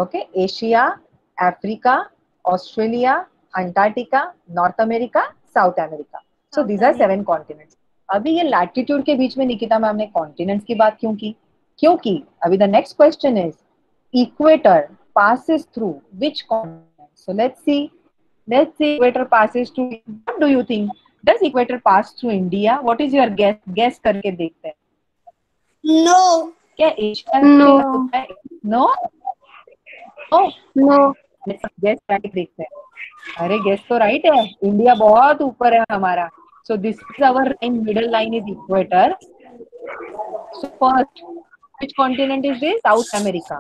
Okay. Asia, Africa, Australia, Antarctica, North America, South America. So these are 7 continents. अभी ये लैटिट्यूड के बीच में निकिता मैम ने कॉन्टिनेंट्स की बात क्यों की? क्योंकि अभी the next question is equator passes through which continent? So let's see equator passes through. What do you think? Does equator pass through India? What is your guess? Guess करके देखते हैं. No. क्या एशिया होता है? No. Let's guess right देखते हैं. अरे guess तो right है. इंडिया बहुत ऊपर है हमारा. So this is our line. Middle line is equator. So first, which continent is this? South America.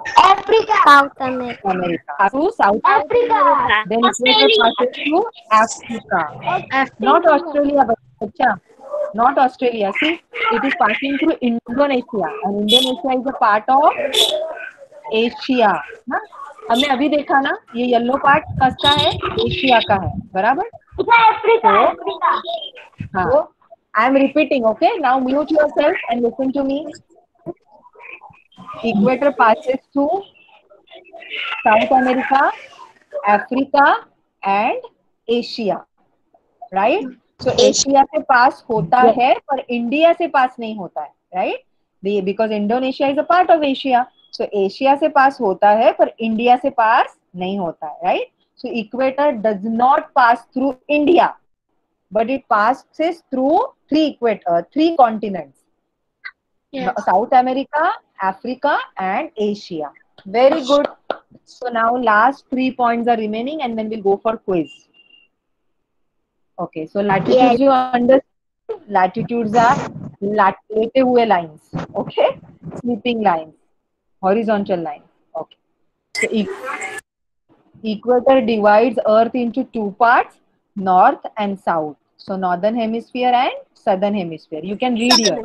South America. To South Africa. Then equator passes to Africa. Not Australia, but not Australia. See, it is passing through Indonesia, and Indonesia is a part of Asia. ना? हमने अभी देखा ना, ये yellow part किसका है? Asia का है. बराबर? हाँ. I am repeating. Okay. Now mute yourself and listen to me. Equator passes through South America, Africa, and Asia. Right? So Asia से पास होता है, पर इंडिया से पास नहीं होता है. Right? because Indonesia is a part of Asia. So Asia से पास होता है पर इंडिया से पास नहीं होता है, right? So equator does not pass through India, but it passes through three continents. Yes. South America, Africa, and Asia. Very good. So now last 3 points are remaining, and then we'll go for quiz. Okay, so latitudes Yes. you understand. Latitudes are लेटे हुए lines. Okay, sleeping lines, horizontal lines. Okay. So equator divides Earth into two parts, north and south. So northern hemisphere and southern hemisphere. You can read here.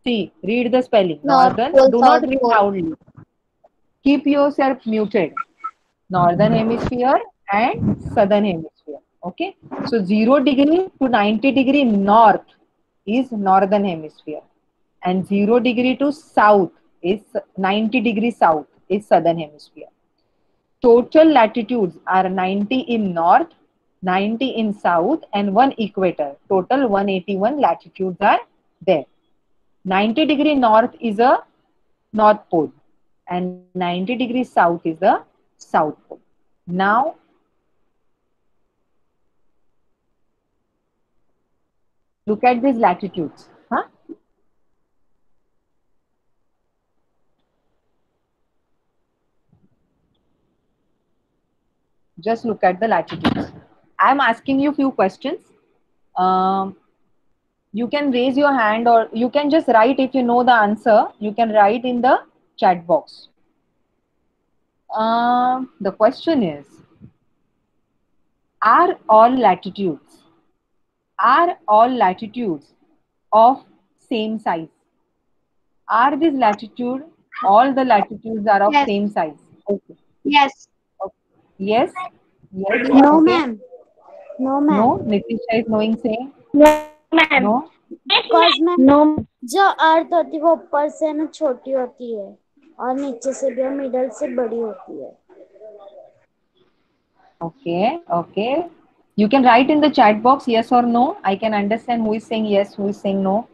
See, read the spelling. Northern. Do not read loudly. Keep yourself muted. Northern hemisphere and southern hemisphere. Okay. So 0 degree to 90 degree north is northern hemisphere, and 0 degree to south is 90 degree south is southern hemisphere. Total latitudes are 90 in north, 90 in south, and one equator. Total 181 latitudes are there. 90 degree north is a north pole, and 90 degrees south is the south pole. Now, look at these latitudes. Huh? Just look at the latitudes. I am asking you few questions. You can raise your hand, or you can just write if you know the answer. You can write in the chat box. The question is, are all latitudes of same size? Are these latitude, all the latitudes are of Yes. same size? Okay. Yes. Yes? Yes? No, Okay. ma'am. No, ma'am. No? Nitisha is knowing saying? No, ma'am. No? Because ma'am No. जो अर्थ होती है वो ऊपर से ना छोटी होती है और नीचे से भी मिडल से बड़ी होती है. Okay, okay. You can write in the chat box yes or no. I can understand who is saying yes, who is saying no.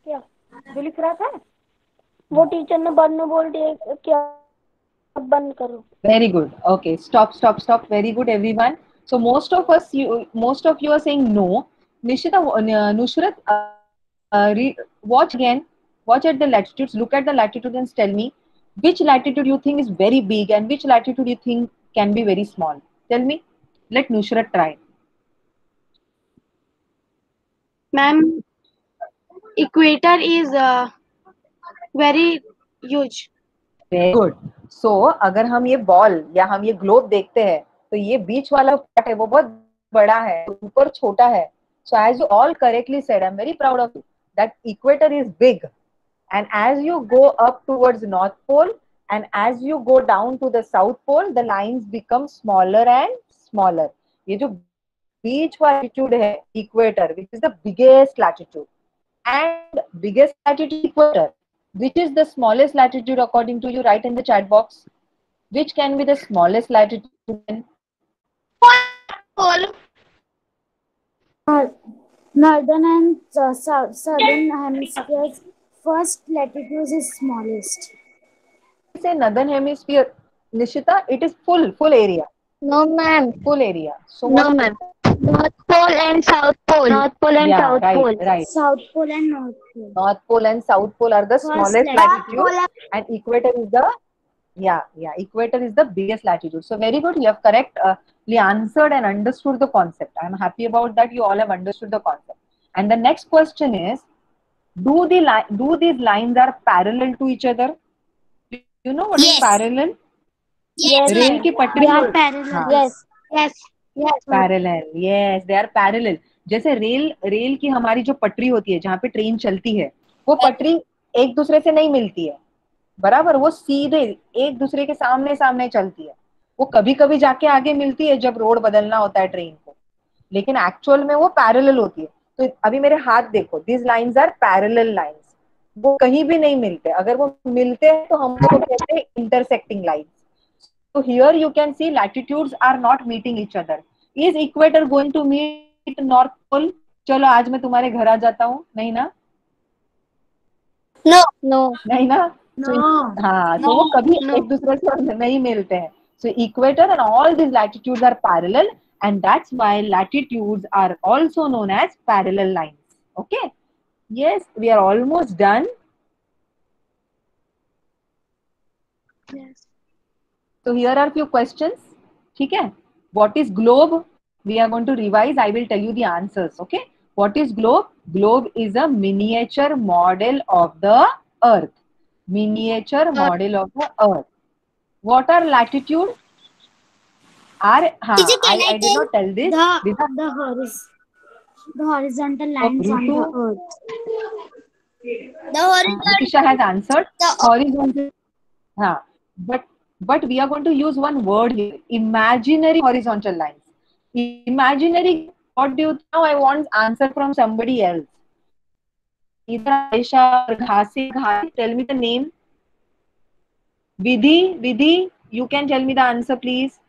क्या जो लिख रहा था वो टीचर ने बाद में बोल दिया क्या अब बंद करो. Very good. Okay, stop. Very good, everyone. So most of you are saying no. Nishita, Nushrat, watch again. Watch at the latitudes. Look at the latitude and tell me which latitude you think is very big and which latitude you think can be very small. Tell me. Let Nushrat try. Ma'am, equator is very huge. Very good. So अगर हम ये ball या हम ये globe देखते हैं तो ये बीच वाला पार्ट है वो बहुत बड़ा है, ऊपर छोटा है. So as you all correctly said, I'm very proud of you that equator is big, and as you go up towards North Pole and as you go down to the South Pole, the lines become smaller and smaller. ये जो बीच वाला latitude है equator, which is the biggest latitude, and biggest latitude equator. Which is the smallest latitude according to you? Write in the chat box. Which can be the smallest latitude? Pole. Northern and southern hemispheres first latitude is smallest. Say northern hemisphere, Nishita, it is full area. No, ma'am. Full area. So No, what? ma'am. North Pole and South Pole. North Pole and Yeah, South right, Pole. right. South Pole and North Pole. North Pole and South Pole are the smallest latitude, and equator is the equator is the biggest latitude. So very good. You have correctly answered and understood the concept. I am happy about that. You all have understood the concept. And the next question is, do these lines are parallel to each other? You know what is Yes. parallel? Yes, rail ma'am. की पटरी They are हाँ, parallel. Yes. Yes. Parallel. Yes, they are parallel. जैसे rail की हमारी जो पटरी होती है जहाँ पे ट्रेन चलती है, वो पटरी एक दूसरे से नहीं मिलती है, बराबर. वो सीधे एक दूसरे के सामने सामने चलती है. वो कभी कभी जाके आगे मिलती है जब रोड बदलना होता है ट्रेन को, लेकिन एक्चुअल में वो पैरेलल होती है. तो अभी मेरे हाथ देखो, this lines are parallel lines. वो कहीं भी नहीं मिलते. अगर वो मिलते हैं तो हम उसको कहते हैं intersecting lines. So here you can see latitudes are not meeting each other. Is equator going to meet North Pole? चलो आज मैं तुम्हारे घर आ जाता हूँ, नहीं ना? No. No. नहीं ना? हाँ, तो वो कभी एक दूसरे से नहीं मिलते हैं. So equator and all these latitudes are parallel, and that's why latitudes are also known as parallel lines. Okay? Yes, we are almost done. Yes. So here are few questions. ठीक है? What is globe? We are going to revise. I will tell you the answers. Okay? What is globe? Globe is a miniature model of the Earth. Miniature model of the Earth. What are latitude? Are Teacher, can I I did tell? not tell this. These are The horizontal lines on the Ritu. earth. The horizon. Ritisha has answered. The Horizontal. हाँ, but we are going to use one word here. Imaginary horizontal lines. Imaginary. What do you think? Now I want answer from somebody else. Either Aisha or Ghasi. Tell me the name. Vidhi, you can tell me the answer, please.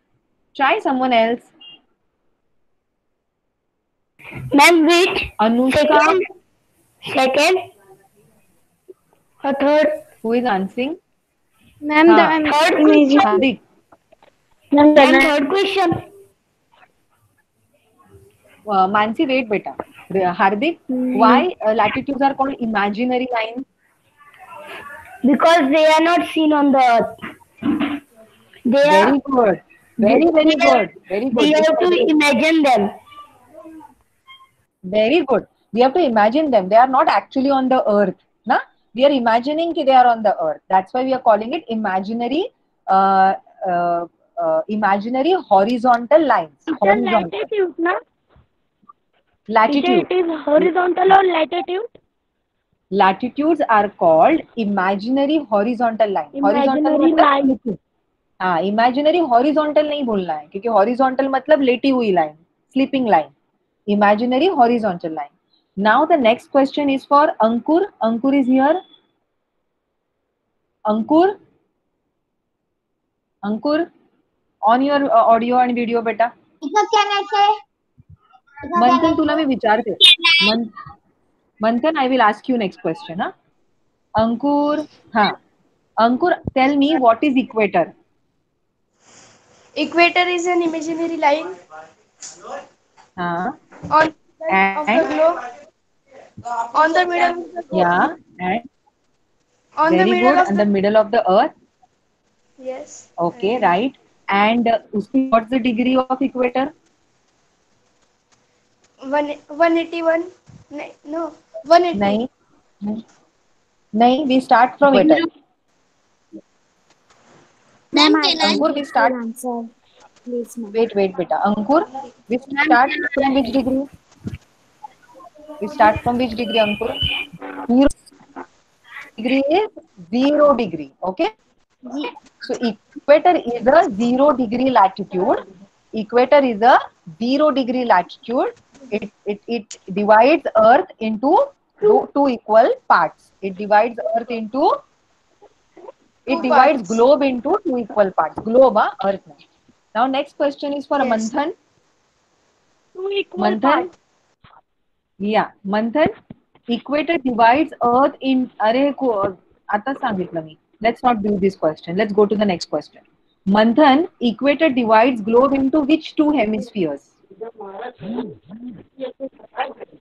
Try someone else. Ma'am, which? Anushka. Second. Or third? Who is answering? Ma'am, third question. Hardik. Ma'am, third question. Mansi, wait, beta. Hardik, why latitudes are called imaginary lines? Because they are not seen on the earth. They Very are. good. Very good. Very We good. have to imagine them. Very good. We have to imagine them. They are not actually on the earth. Na? We are imagining that they are on the earth. That's why we are calling it imaginary uh, imaginary horizontal lines. Horizontal. Latitude, na? Latitude. It is horizontal or latitude? Latitudes are called imaginary horizontal line. Imaginary horizontal line. मतलब हाँ, imaginary horizontal नहीं बोलना है, क्योंकि horizontal मतलब लेटी हुई line, sleeping line. Imaginary horizontal line. Now the next question is for Ankur. Ankur is here. Ankur, on your audio and video, beta. Manthan, तुला मी विचारते. Manthan, I will ask you next question. Huh? Ankur, हाँ. Ankur, tell me what is equator? Equator is an imaginary line हाँ. on of the globe. On the middle of the globe. Yeah, and On the very middle good. of And the the middle of the earth. yes. Okay, right. And what's the degree of equator? 181. No, 180. नहीं, नहीं. We start from equator. Ma'am, Ma'am, can I I? Ankur, we start. answer. Please, ma'am. Wait, beta. Ankur, we start from which degree? We start from which degree, Ankur? 0 degree is 0 degree. Okay. So equator is a 0 degree latitude. Equator is a 0 degree latitude. It divides Earth into two equal parts. It divides Earth into. It divides globe into two equal parts. Globe, Earth. Now next question is for Manthan. Two equal Manthan. parts. Yeah, Manthan. Equator divides Earth in. आता सांगितलं मी. Let's not do this question. Let's go to the next question. Manthan, equator divides globe into which two hemispheres?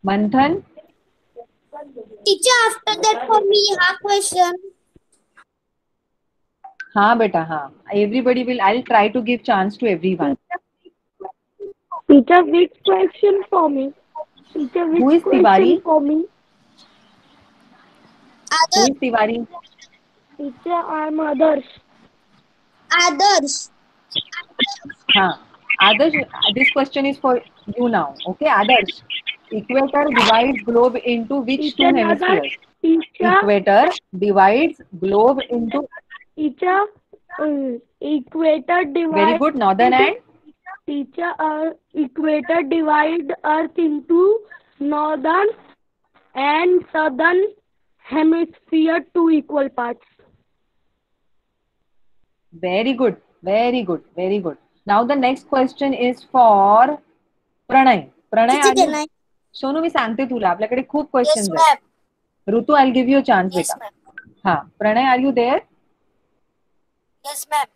Manthan, Teacher, after that for me, half question. हाँ बेटा हाँ. Everybody will. I'll try to give chance to everyone. Teacher, which question for me? Teacher, which Who is question Tiwari? for me? Who is Tiwari? Teacher, I'm others. Others. हाँ. Adarsh, this question is for you now. Okay, Adarsh. Equator divides globe into which two Teacher, hemispheres? Teacher, Equator divides globe into. teacher, equator divide. Very good. Northern and. Teacher, equator divide Earth into northern and southern hemisphere, two equal parts. Very good. Very good. Very good. Now the next question is for Pranay. Pranay, Teacher, are you? can I? Sonu मी सांगते तुला, आपल्याकडे खूप Yes, questions ma'am. आहेत. Ritu, I will give you chance Yes, बेटा. ma'am. हा, Pranay, are you there? Yes, ma'am.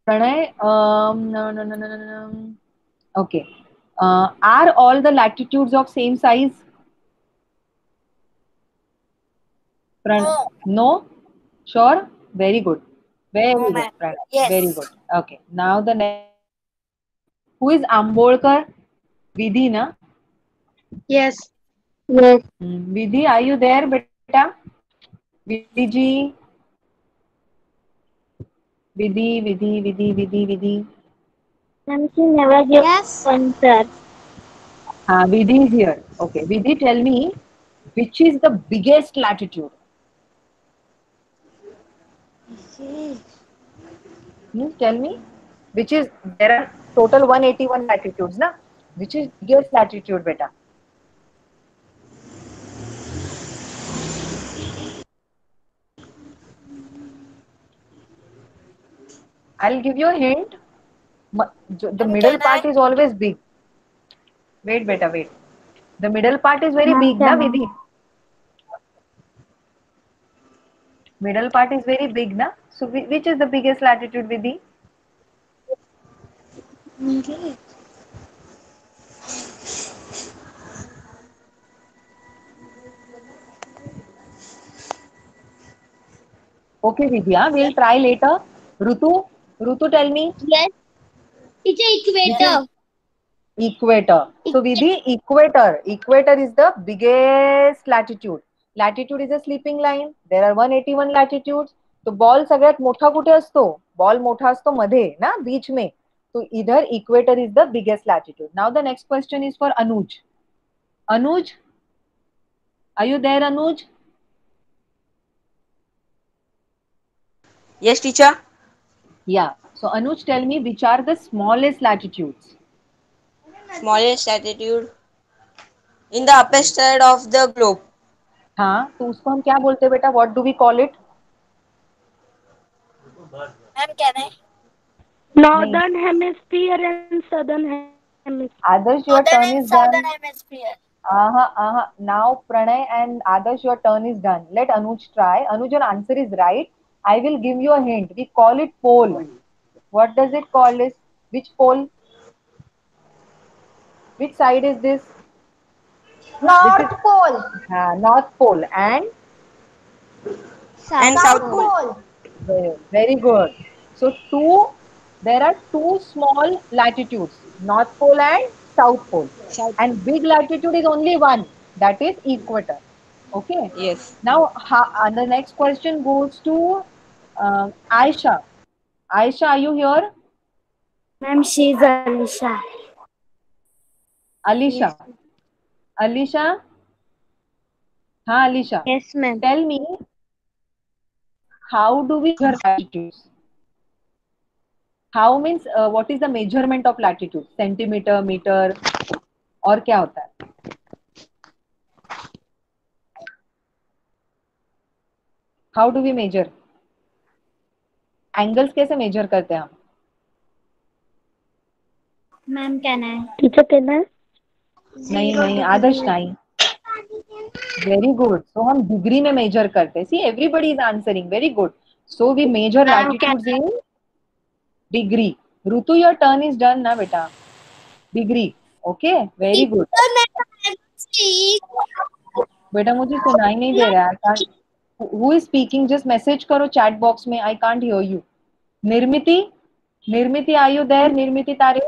Pranay, no. Okay. Are all the latitudes of same size? Pranay, No. no? Sure? Very good. Very No, good, ma'am. Pranay. Very Yes. good. Okay. Now the next. Who is Ambolkar? Vidhi, na? Yes. Yes. Vidhi, are you there, beta? Vidhi ji. Vidhi. Ma'am, she never gives Yes. answer. Vidhi is here. Okay. Vidhi, tell me, which is the biggest latitude? Tell me, which is, there are total 181 latitudes, na? Which is biggest latitude, beta? I'll give you a hint. The Ma'am, middle can part I? is always big. Wait, beta, wait. The middle part is very Ma'am, big, na, can I? Vidhi? Middle part is very big, na? So, which is the biggest latitude, Vidhi? Okay, Vidya, we'll try later. Rutu, tell me, Yes. It's which is equator. equator. So, Vidhi, equator is the biggest latitude. Latitude is a sleeping line. There are 181 latitudes. तो ball सगळ्यात मोठा कुठे असतो? Ball मोठा असतो मध्ये ना, बीच में. तो इधर equator is the biggest latitude. Now the next question is for Anuj. Anuj, are you there, Anuj? Yes, teacher. Yeah. So Anuj, tell me, which are the smallest latitudes? Smallest latitude in the upper side of the globe. हाँ, तो उसको हम क्या बोलते हैं बेटा? What do we call it? Ma'am, can I? Northern hemisphere and southern hemisphere. Adarsh, your Northern turn and is southern done. hemisphere. Now Pranay and Adarsh, your turn is done. Let Anuj try. Anuj, your answer is right. I will give you a hint. We call it pole. What does it call? Is which pole? Which side is this? This is Pole. North Pole and And South Pole. very good. So there are two small latitudes, North Pole and South Pole. South. And big latitude is only one, that is equator. Okay. Yes. Now the next question goes to Aisha. Aisha, are you here? Ma'am, she's Alisha. Alisha. Alisha? हाँ, Alisha. Yes, ma'am. Tell me, how do we measure latitudes? How means what is the measurement of latitude? Centimeter, meter, और क्या होता है? How do we measure? Angles कैसे measure करते हैं हम? Ma'am, can I? Teacher, can I? नहीं, आदर्श नहीं. Very good. So हम degree में measure करते हैं. See, everybody is answering. Very good. So we measure latitudes in degree. Rutu, your turn is done ना बेटा. Degree. Okay. Very good. बेटा मुझे सुनाई नहीं दे रहा है. Who is speaking? Just message करो chat box में. I can't hear you. Nirmiti, are you there? Nirmiti Tare?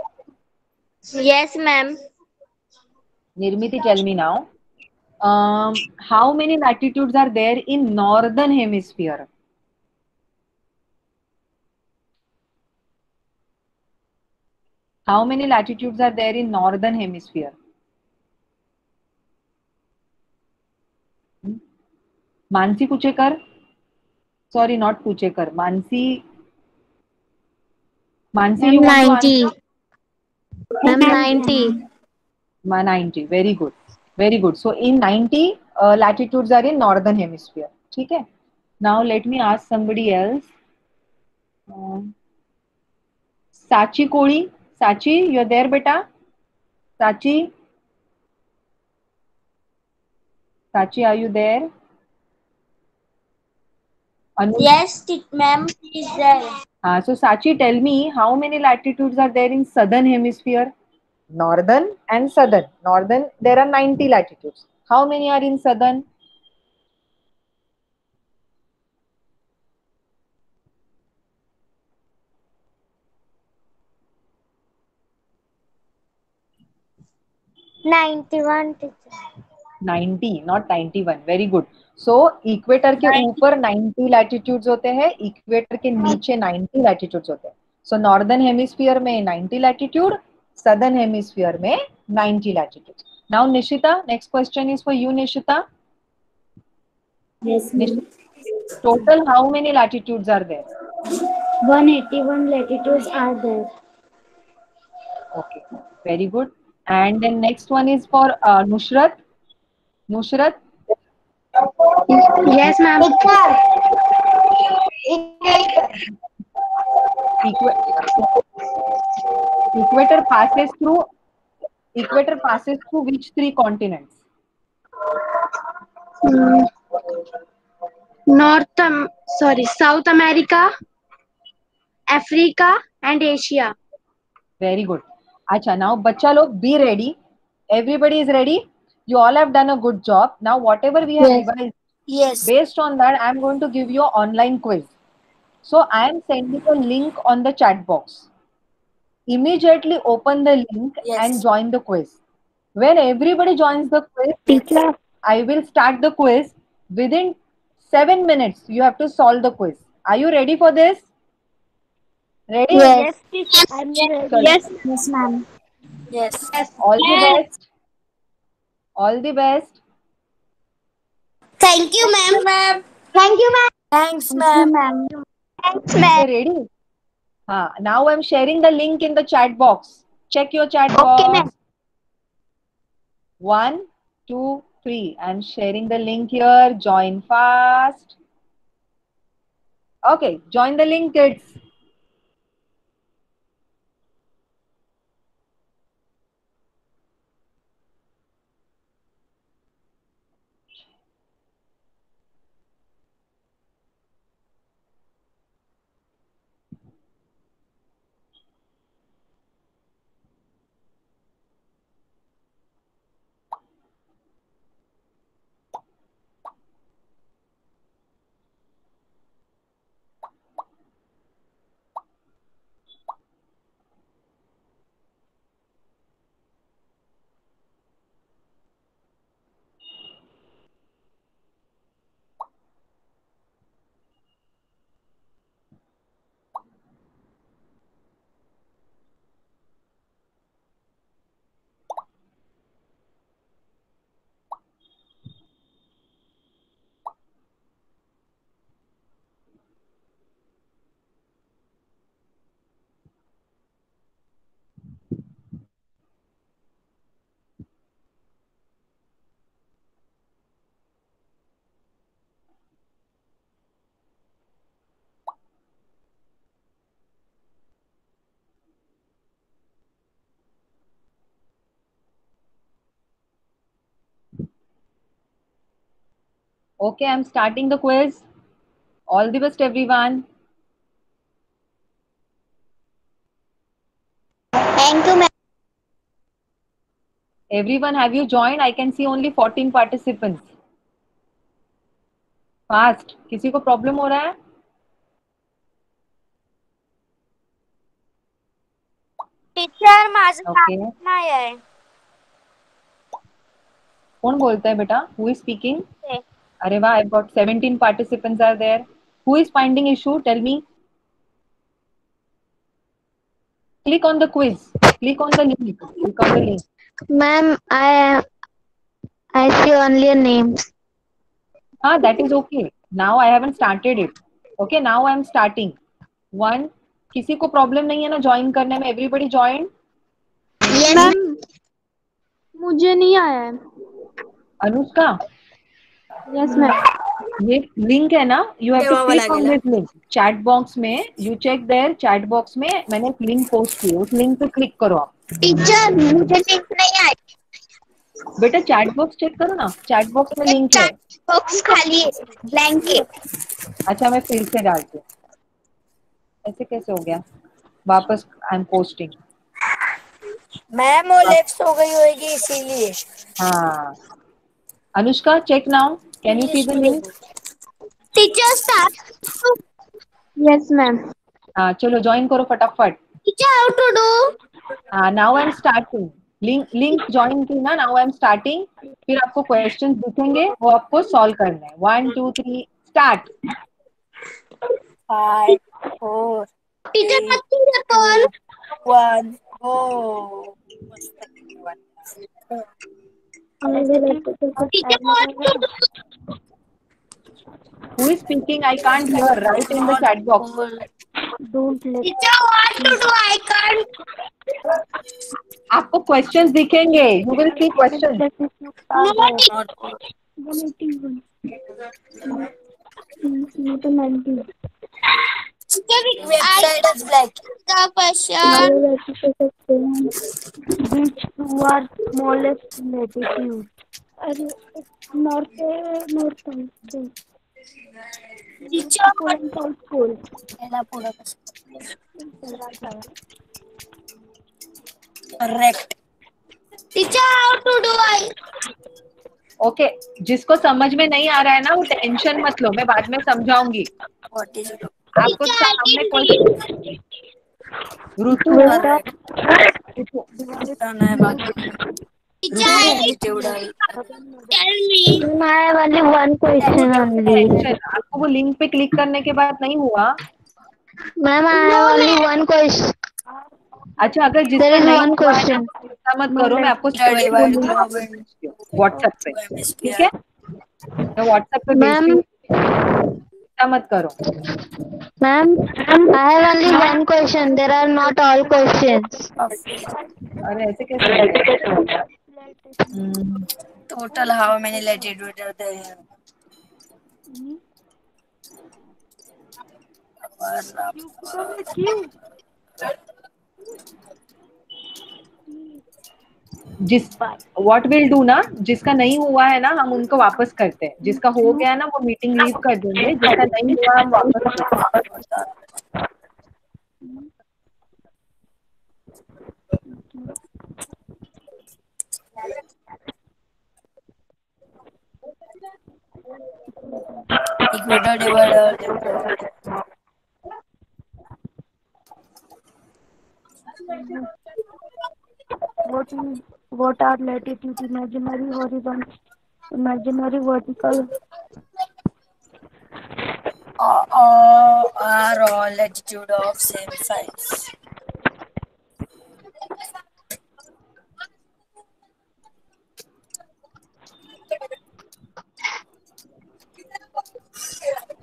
Yes, ma'am. Nirmiti, tell me now. How many latitudes are there in northern hemisphere? How many latitudes are there in northern hemisphere? Mansi Kuchekar? Sorry, not Kuchekar. Mansi, you want to answer? Ma'am, 90. 90. Very good. Very good. So in 90 latitudes are in northern hemisphere. ठीक है? Now let me ask somebody else. Sachi Koli. Sachi, you're there, beta? Sachi? Sachi, are you there? Yes, ma'am, is there. So Sachi, tell me, how many latitudes are there in southern hemisphere? Northern and southern. Northern, there are 90 latitudes. How many are in southern? $91 teacher. 90, not 91. Very good. So equator के ऊपर 90 latitudes होते हैं, equator के नीचे 90 latitudes होते हैं. सो northern hemisphere में 90 latitude, southern hemisphere में 90 latitude. Now Nishita, next question is for you. Nishita, Yes, ma'am. total how many latitudes are there? 181 latitudes are there. Okay, very good. And then next one is for Nushrat. Nushrat, Yes, ma'am. equator passes through which three continents? South America, Africa, and Asia. Very good. Acha, now bachcha log, be ready. Everybody is ready. You all have done a good job. Now whatever we have revised, Yes. based on that, I am going to give you an online quiz. So I am sending a link on the chat box. Immediately open the link and join the quiz. When everybody joins the quiz, Teacher. I will start the quiz. Within 7 minutes, you have to solve the quiz. Are you ready for this? Ready? Yes. I'm ready. Yes. Yes, ma'am. Yes. All the best. All the best. Thank you, ma'am. Thank you, ma'am. Thanks, Thank ma'am. you, ma'am. Okay, ready? Now I'm sharing the link in the chat box. Check your chat box. 1, 2, 3. I'm sharing the link here. Join fast. Okay, join the link, kids. Okay, I'm starting the quiz. All the best, everyone. Thank you, ma'am. Everyone, have you joined? I can see only 14 participants. Fast. किसी को problem हो रहा है? Teacher माझं Okay. नाही आहे. कौन बोलता है बेटा? Who is speaking? अरे वाह, I've got 17 participants are there. Who is finding issue? Tell me. Click on the quiz. Click on the link. Click on the link. Ma'am, I see only names. That is okay. Now I haven't started it. Okay, now I'm starting. 1. किसी को problem नहीं है ना join करने में? Everybody join? Ma'am मुझे नहीं आया है. अनुष्का? Yes, ma'am. ये लिंक है ना, यू हैव टू तेव्हा क्लिक ऑन लागेल. This link. चैट बॉक्स में you check there, chat box में मैंने एक लिंक पोस्ट की, उस लिंक पे क्लिक करो आप. टीचर मुझे लिंक नहीं आई. बेटा चैट बॉक्स चेक करो ना, चैट बॉक्स में लिंक है. चैट बॉक्स खाली है, ब्लैंक है. अच्छा मैं फिर से डालती हूँ. ऐसे कैसे हो गया? वापस आई एम पोस्टिंग. मैम वो लेफ्ट हो गई होगी इसीलिए. हाँ Anushka check now, can you see the link? Teacher start. Yes, ma'am. हाँ चलो ज्वाइन करो फटाफट. Teacher how to do? हाँ now I am starting. Link join की ना, नाउ आई एम स्टार्टिंग. फिर आपको क्वेश्चंस दिखेंगे, वो आपको सॉल्व करना है. 1 2 3 start. 5 4 teacher nothing happen. 1 go. Teacher what to do? Who is speaking? I can't hear. Write in the chat box. Teacher what to do? I can't. आपको questions दिखेंगे. You will see questions. No Website is black. the question. Which two are smallest latitude? North Teacher South Pole. याला पुढं कसं? Correct. teacher how to do? I okay जिसको समझ में नहीं आ रहा है ना, वो टेंशन मत लो, मैं बाद में समझाऊंगी. What is it? आपको सामने क्वेश्चन. ऋतु Done है बाकी. teacher तेवढा. tell me. I have only one question only. Tension. आपको वो लिंक पे क्लिक करने के बाद नहीं हुआ. Ma'am, I have only one question. अच्छा अगर There जिसका is नहीं one हुआ है ना, question. चिंता मत करो, मैं आपको व्हाट्सएप पे, ठीक है? मैं व्हाट्सएप पे भेजती हूँ, चिंता मत करो. Ma'am, I have only one question. There are not all questions. अरे ऐसे कैसे? Total how many latitude are there? जिस व्हाट विल डू ना, जिसका नहीं हुआ है ना हम उनको वापस करते हैं. जिसका हो गया ना वो मीटिंग लीव कर देंगे, जिसका नहीं हुआ हम वापस करते हैं. Equator divider. What are latitude, imaginary, horizontal, imaginary, vertical? Are all latitude of same size.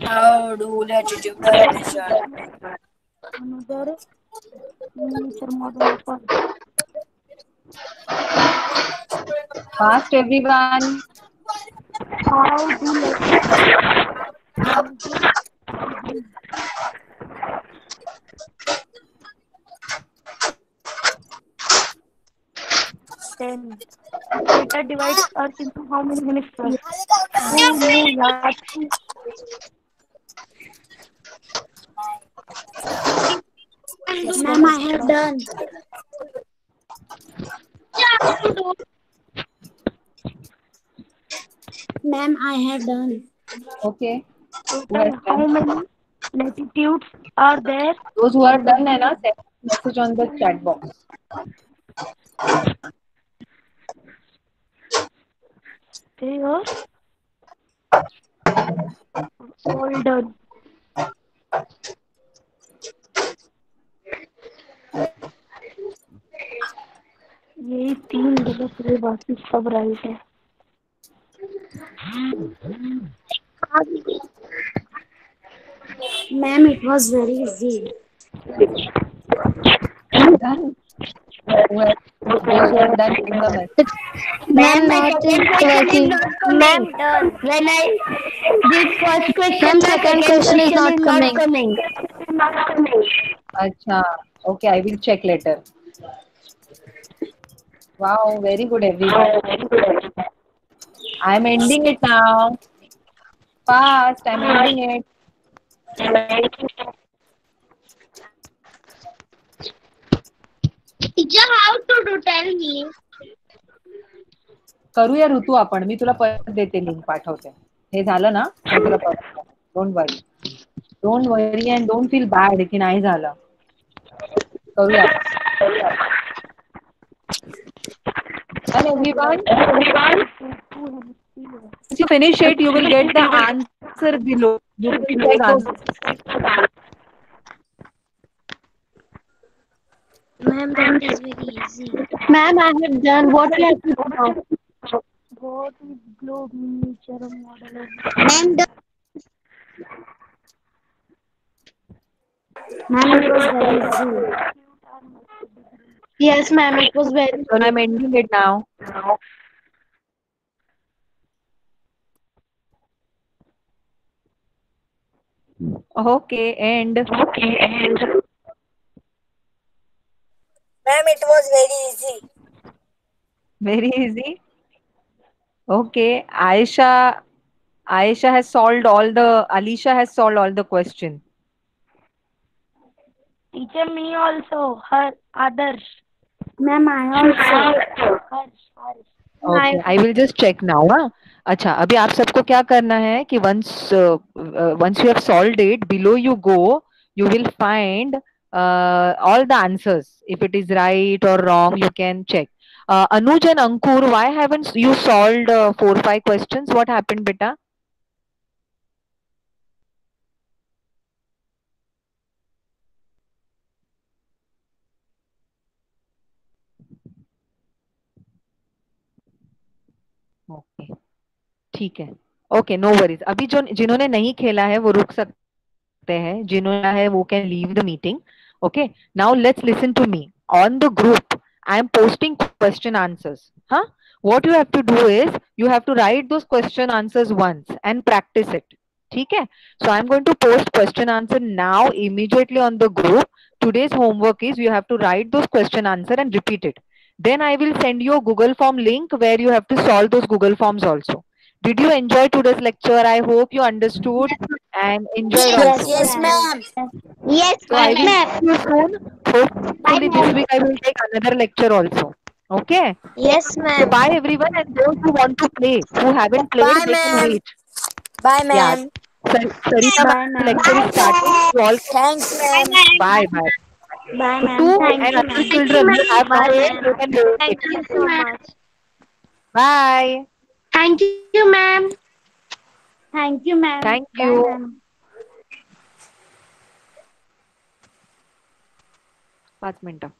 How do latitude are measured? Another miniature model of Earth. Fast everyone. How do Ten. Equator divides Earth into how many hemispheres? Ma'am, I have done. Ma'am, I have done. Okay. Who has How done? many latitudes are there? Those who are done है ना, send message on the chat box. They are all done. यही 3 गलत है, बाकी सब right है. Ma'am, it was very easy. Done. Who has Those who have done bring the message. Ma'am, my not second question is not coming. Ma'am, done. When I did first question, Ma'am, my second second question is question not is not coming. Acha. Okay, I will check later. Wow, very good everyone. I'm ending it now. Fast, I'm ending it. Teacher, how to do? Tell me. करूया ऋतू आपण. मी तुला परत देते link पाठवते. हे झालं ना? मी तुला परत don't worry. Don't worry and don't feel bad की नाही झालं. करूया आपण. And everyone, once you finish it, you will get the answer below. You can check answer. Ma'am, that is very easy. Ma'am, I have done. What we have to do now? What is globe miniature model? Ma'am, Ma'am, it was very easy. Yes, ma'am, it was very. So I'm ending it now. Okay, end. Ma'am, it was very easy. Very easy. Okay, Aisha has solved all the. Alisha has solved all the question. Teacher, me also. Her others. Ma'am, I also. Okay, I will just check now. हाँ अच्छा अभी आप सबको क्या करना है कि once you have solved it, below you go, you will find all the answers. If it is right or wrong, you can check. Anuj and Ankur, why haven't you solved 4-5 questions? What happened, beta? Okay. ठीक है. Okay, no worries. अभी जो जिन्होंने नहीं खेला है वो रुक सकते हैं. जिन्होंने है वो can leave the meeting. Okay. Now let's listen to me. On the group, I am posting question answers. Huh? What you have to do is you have to write those question answers once and practice it. ठीक है? So I'm going to post question answer now immediately on the group. Today's homework is you have to write those question answer and repeat it. Then I will send you a Google Form link where you have to solve those Google Forms also. Did you enjoy today's lecture? I hope you understood and enjoyed Yes, also. yes, ma'am. yes, So I will ma'am. see you soon. Hopefully this week I will take another lecture also. Okay. Yes, So ma'am. bye everyone, and those who want to play, who haven't played, Bye, they can ma'am. wait. Bye, Yeah. ma'am. Sarita ma'am's lecture is starting. You all Thanks, ma'am. bye. Bye, ma'am. Two Thank and you, other ma'am. children who have Bye, not played, ma'am. they can wait. Thank you so much. Bye. Thank you, ma'am. Thank you, ma'am. Thank Bye, you. ma'am. 5 मिनिटं.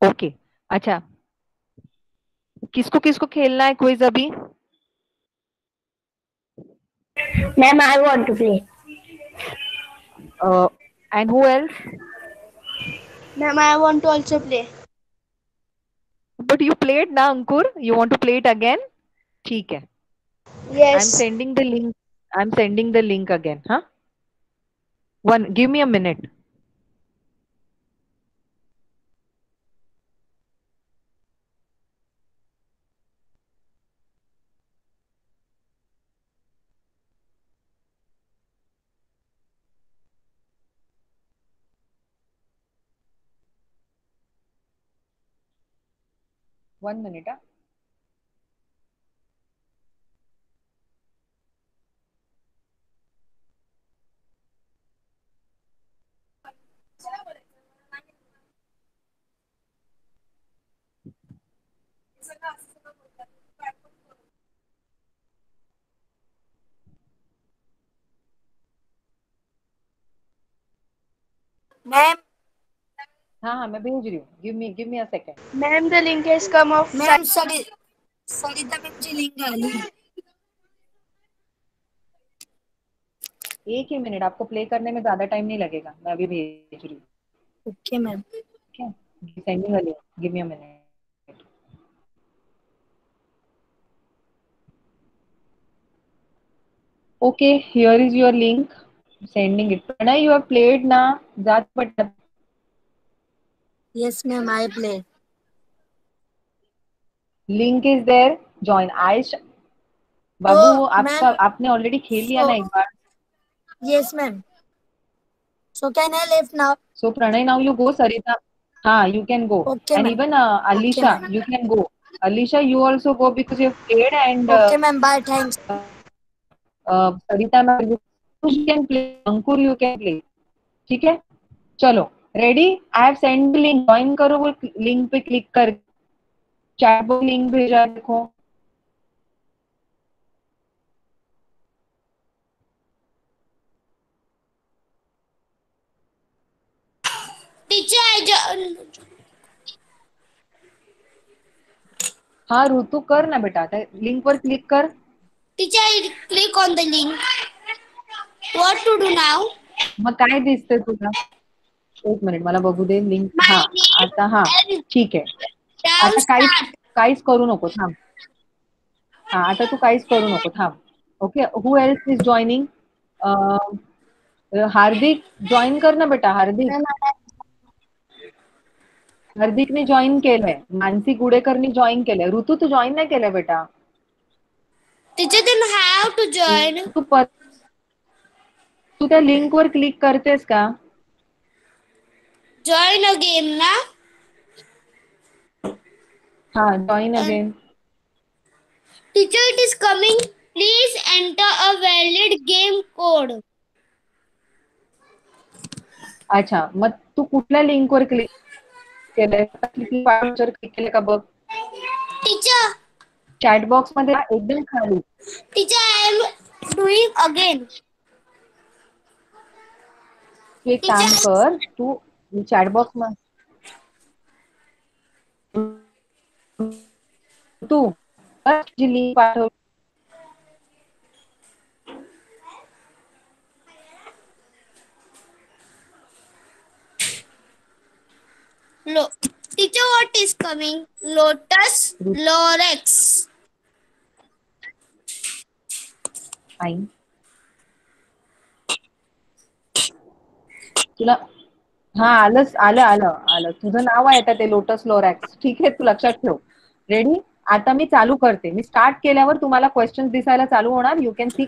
Okay. अच्छा. किसको किसको खेलना है quiz अभी? Ma'am, I want to play. And who else? Ma'am, I want to also play. But you played now, Ankur. You want to play it again? ठीक है. I'm Yes. sending the link. I'm sending the link again. Huh? Give me a minute. One minute. Huh? Ma'am, हाँ मैं भेज रही हूँ. Give me a second. Ma'am, the link has come off. ma'am, Sarita ma'am ji link डाली. एक ही minute, आपको play करने में ज्यादा टाइम नहीं लगेगा, मैं अभी भेज रही हूँ. Okay, ma'am. ठीक है, सेंडिंग वाली, give me a minute. Okay, here is your link. Sending it. Pranay, you have played na? Jat but Yes, ma'am. I play. link is there. Join. Babu, Oh, आपका ma'am. आपने already खेल लिया ना एक So, bar. yes, ma'am. So can I leave now? So Pranay, now you go. Sarita, हाँ, you can go. Okay, And ma'am. even Okay, Alisha, ma'am. you can go. Alisha, you also go because you have played, and Okay, ma'am. Bye. Thanks. Sarita, you can play. Ankur, you can play. ठीक है, चलो. Ready? I have send link. Join करो, वो link पे click कर. Chat box link भेजा, देखो. Teacher, हाँ ऋतू, कर ना बेटा, लिंक वर क्लिक कर. teacher, I click on the link. What to do now? मग काय दिसतंय तुला? एक मिनिट, मला बघू दे लिंक. My हा, name आता हा, and ठीक आहे. now आता start. काहीच करू नको, थांब. हा, आता तू काहीच करू नको, थांब. Okay, who else is joining? Hardik, join कर ना बेटा. हार्दिकने जॉईन केलंय. मानसी गुडेकरनी जॉईन केलंय. ऋतू, तू जॉईन नाही केलंय बेटा. Teacher, then how to join? तू त्या लिंक वर क्लिक करतेस का? Join again, na? हा, join again. Teacher, it is coming. Please enter a valid game code. अच्छा, मग तू कुठल्या लिंक वर क्लिक केलंय? क्लिक केलं का बघ. Teacher, चॅट बॉक्स मध्ये एकदम खाली. teacher, I am doing again. तू एक काम कर, तू चॅट बॉक्स मध्ये तू जी लिंक पाठव. Teacher, what is coming? Lotus Lorex. आई, तुला हा, आलं. तुझं नाव आहे आता ते लोटस लोरॅक्स. ठीक आहे, तू लक्षात ठेव. रेडी? आता मी चालू करते. मी स्टार्ट केल्यावर तुम्हाला क्वेश्चन दिसायला चालू होणार. You can see.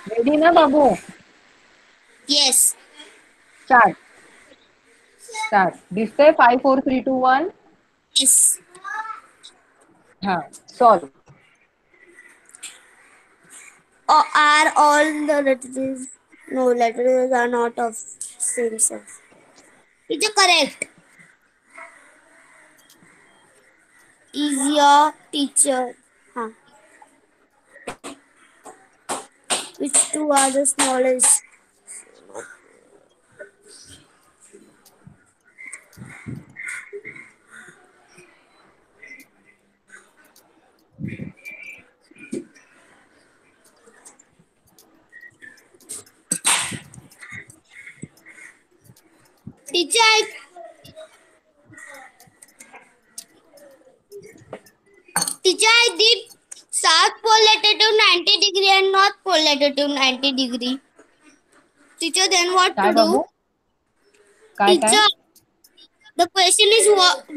रेडी ना बाबू? Yes. स्टार्ट. दिसतंय 5 4 3 2 1. Yes. हा, solve. Are all the letters? No, letters are not of same size. Is it correct? Is your teacher? Huh. Which two are the smallest? Teacher, I did south pole latitude 90 degree and north pole latitude 90 degree. Teacher, then what काय to do? बाबू? काय? Teacher, the question is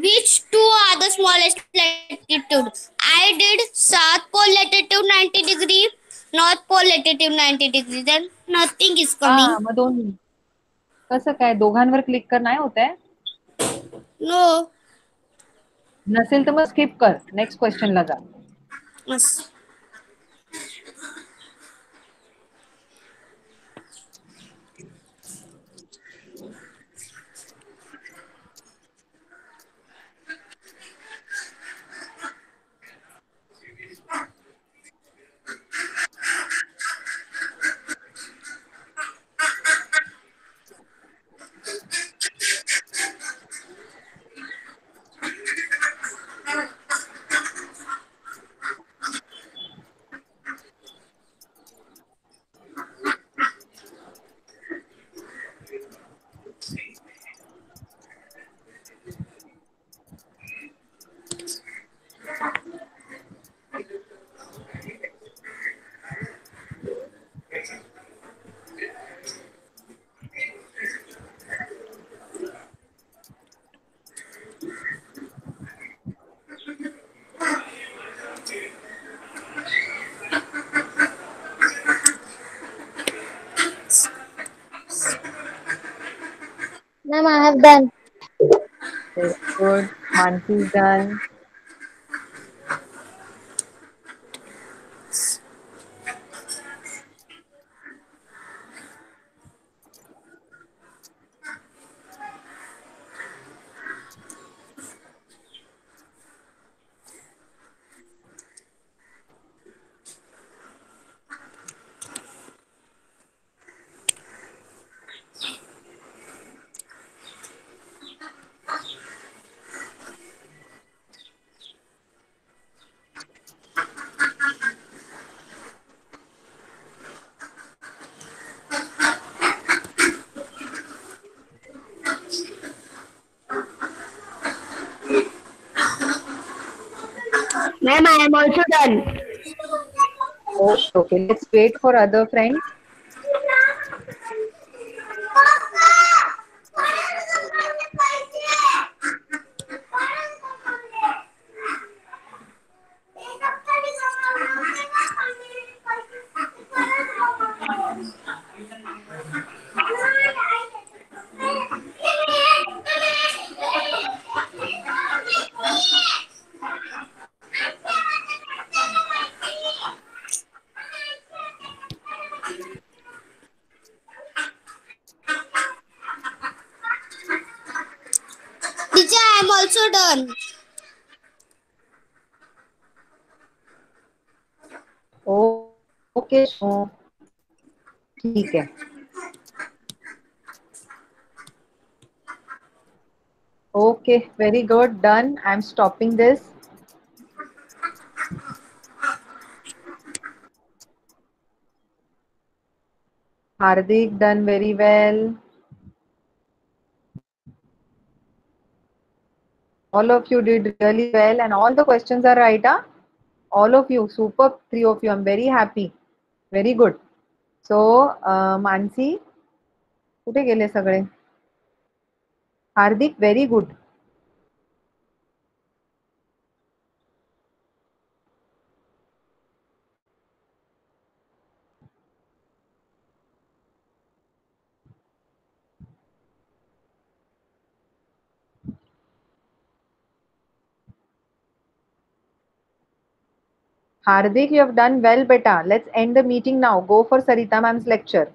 which two are the smallest latitude? I did south pole latitude 90 degree, north pole latitude 90 degree. Then nothing is coming. हा, मग दोन. कसं काय? दोघांवर click कर, नाही होत आहे. No. नसेल तर मग स्किप कर, नेक्स्ट क्वेश्चनला जा. Yes. Ma'am, I have done. Very good. Mansi is done. Ma'am, I am also done. Okay, okay. Let's wait for other friends. Teacher, I am also done. Okay, Shmo. ठीक है. Okay, very good. Done. I'm stopping this. Hardik done very well. All of you did really well, and all the questions are right, huh? All of you, super, three of you. I'm very happy. Very good. So, Mansi, कुठे गेले सगळे? Hardik, very good. Hardik, you have done well, beta. Let's end the meeting now. Go for Sarita ma'am's lecture.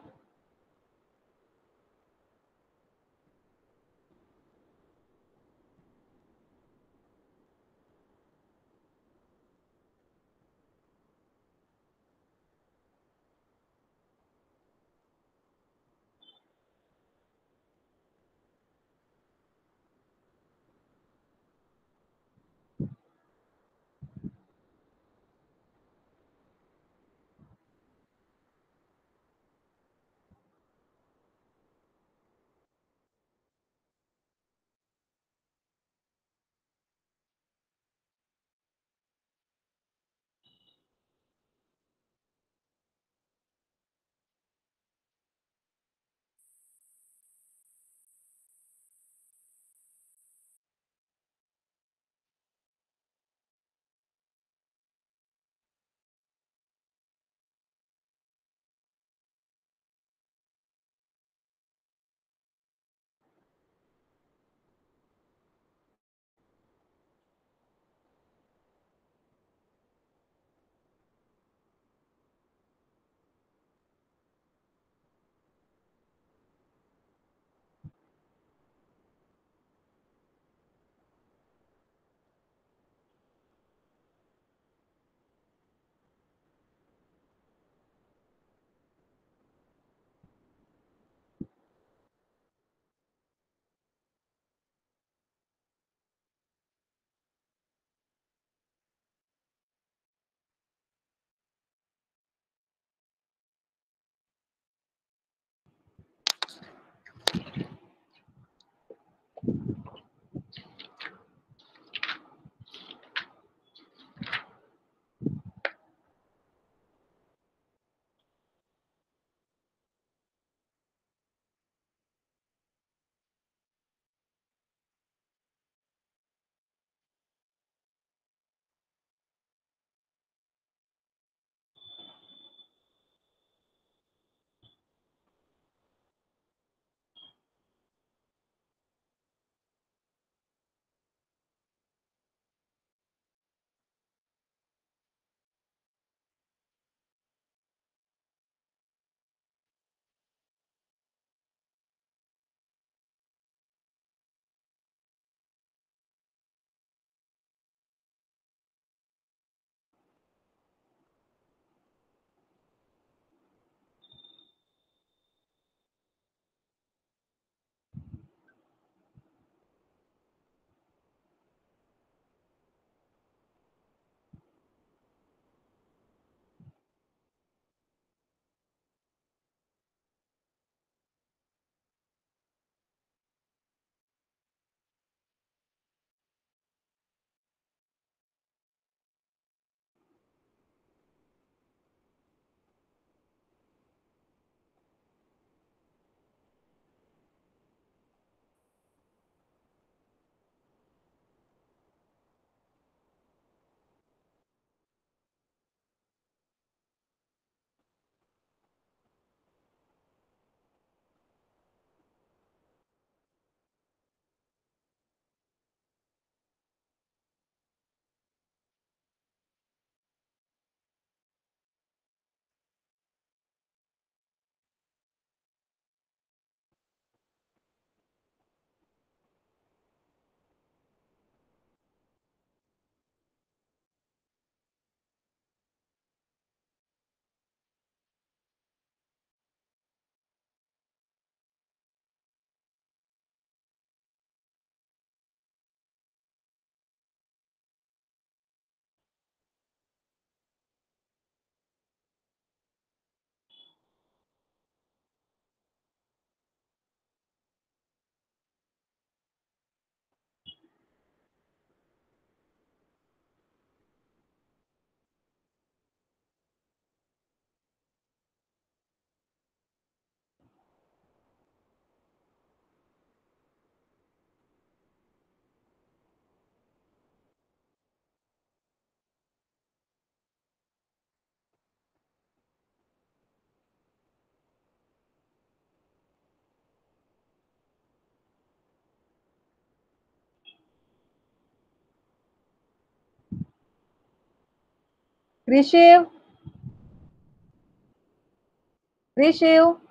Krishiv? Krishiv?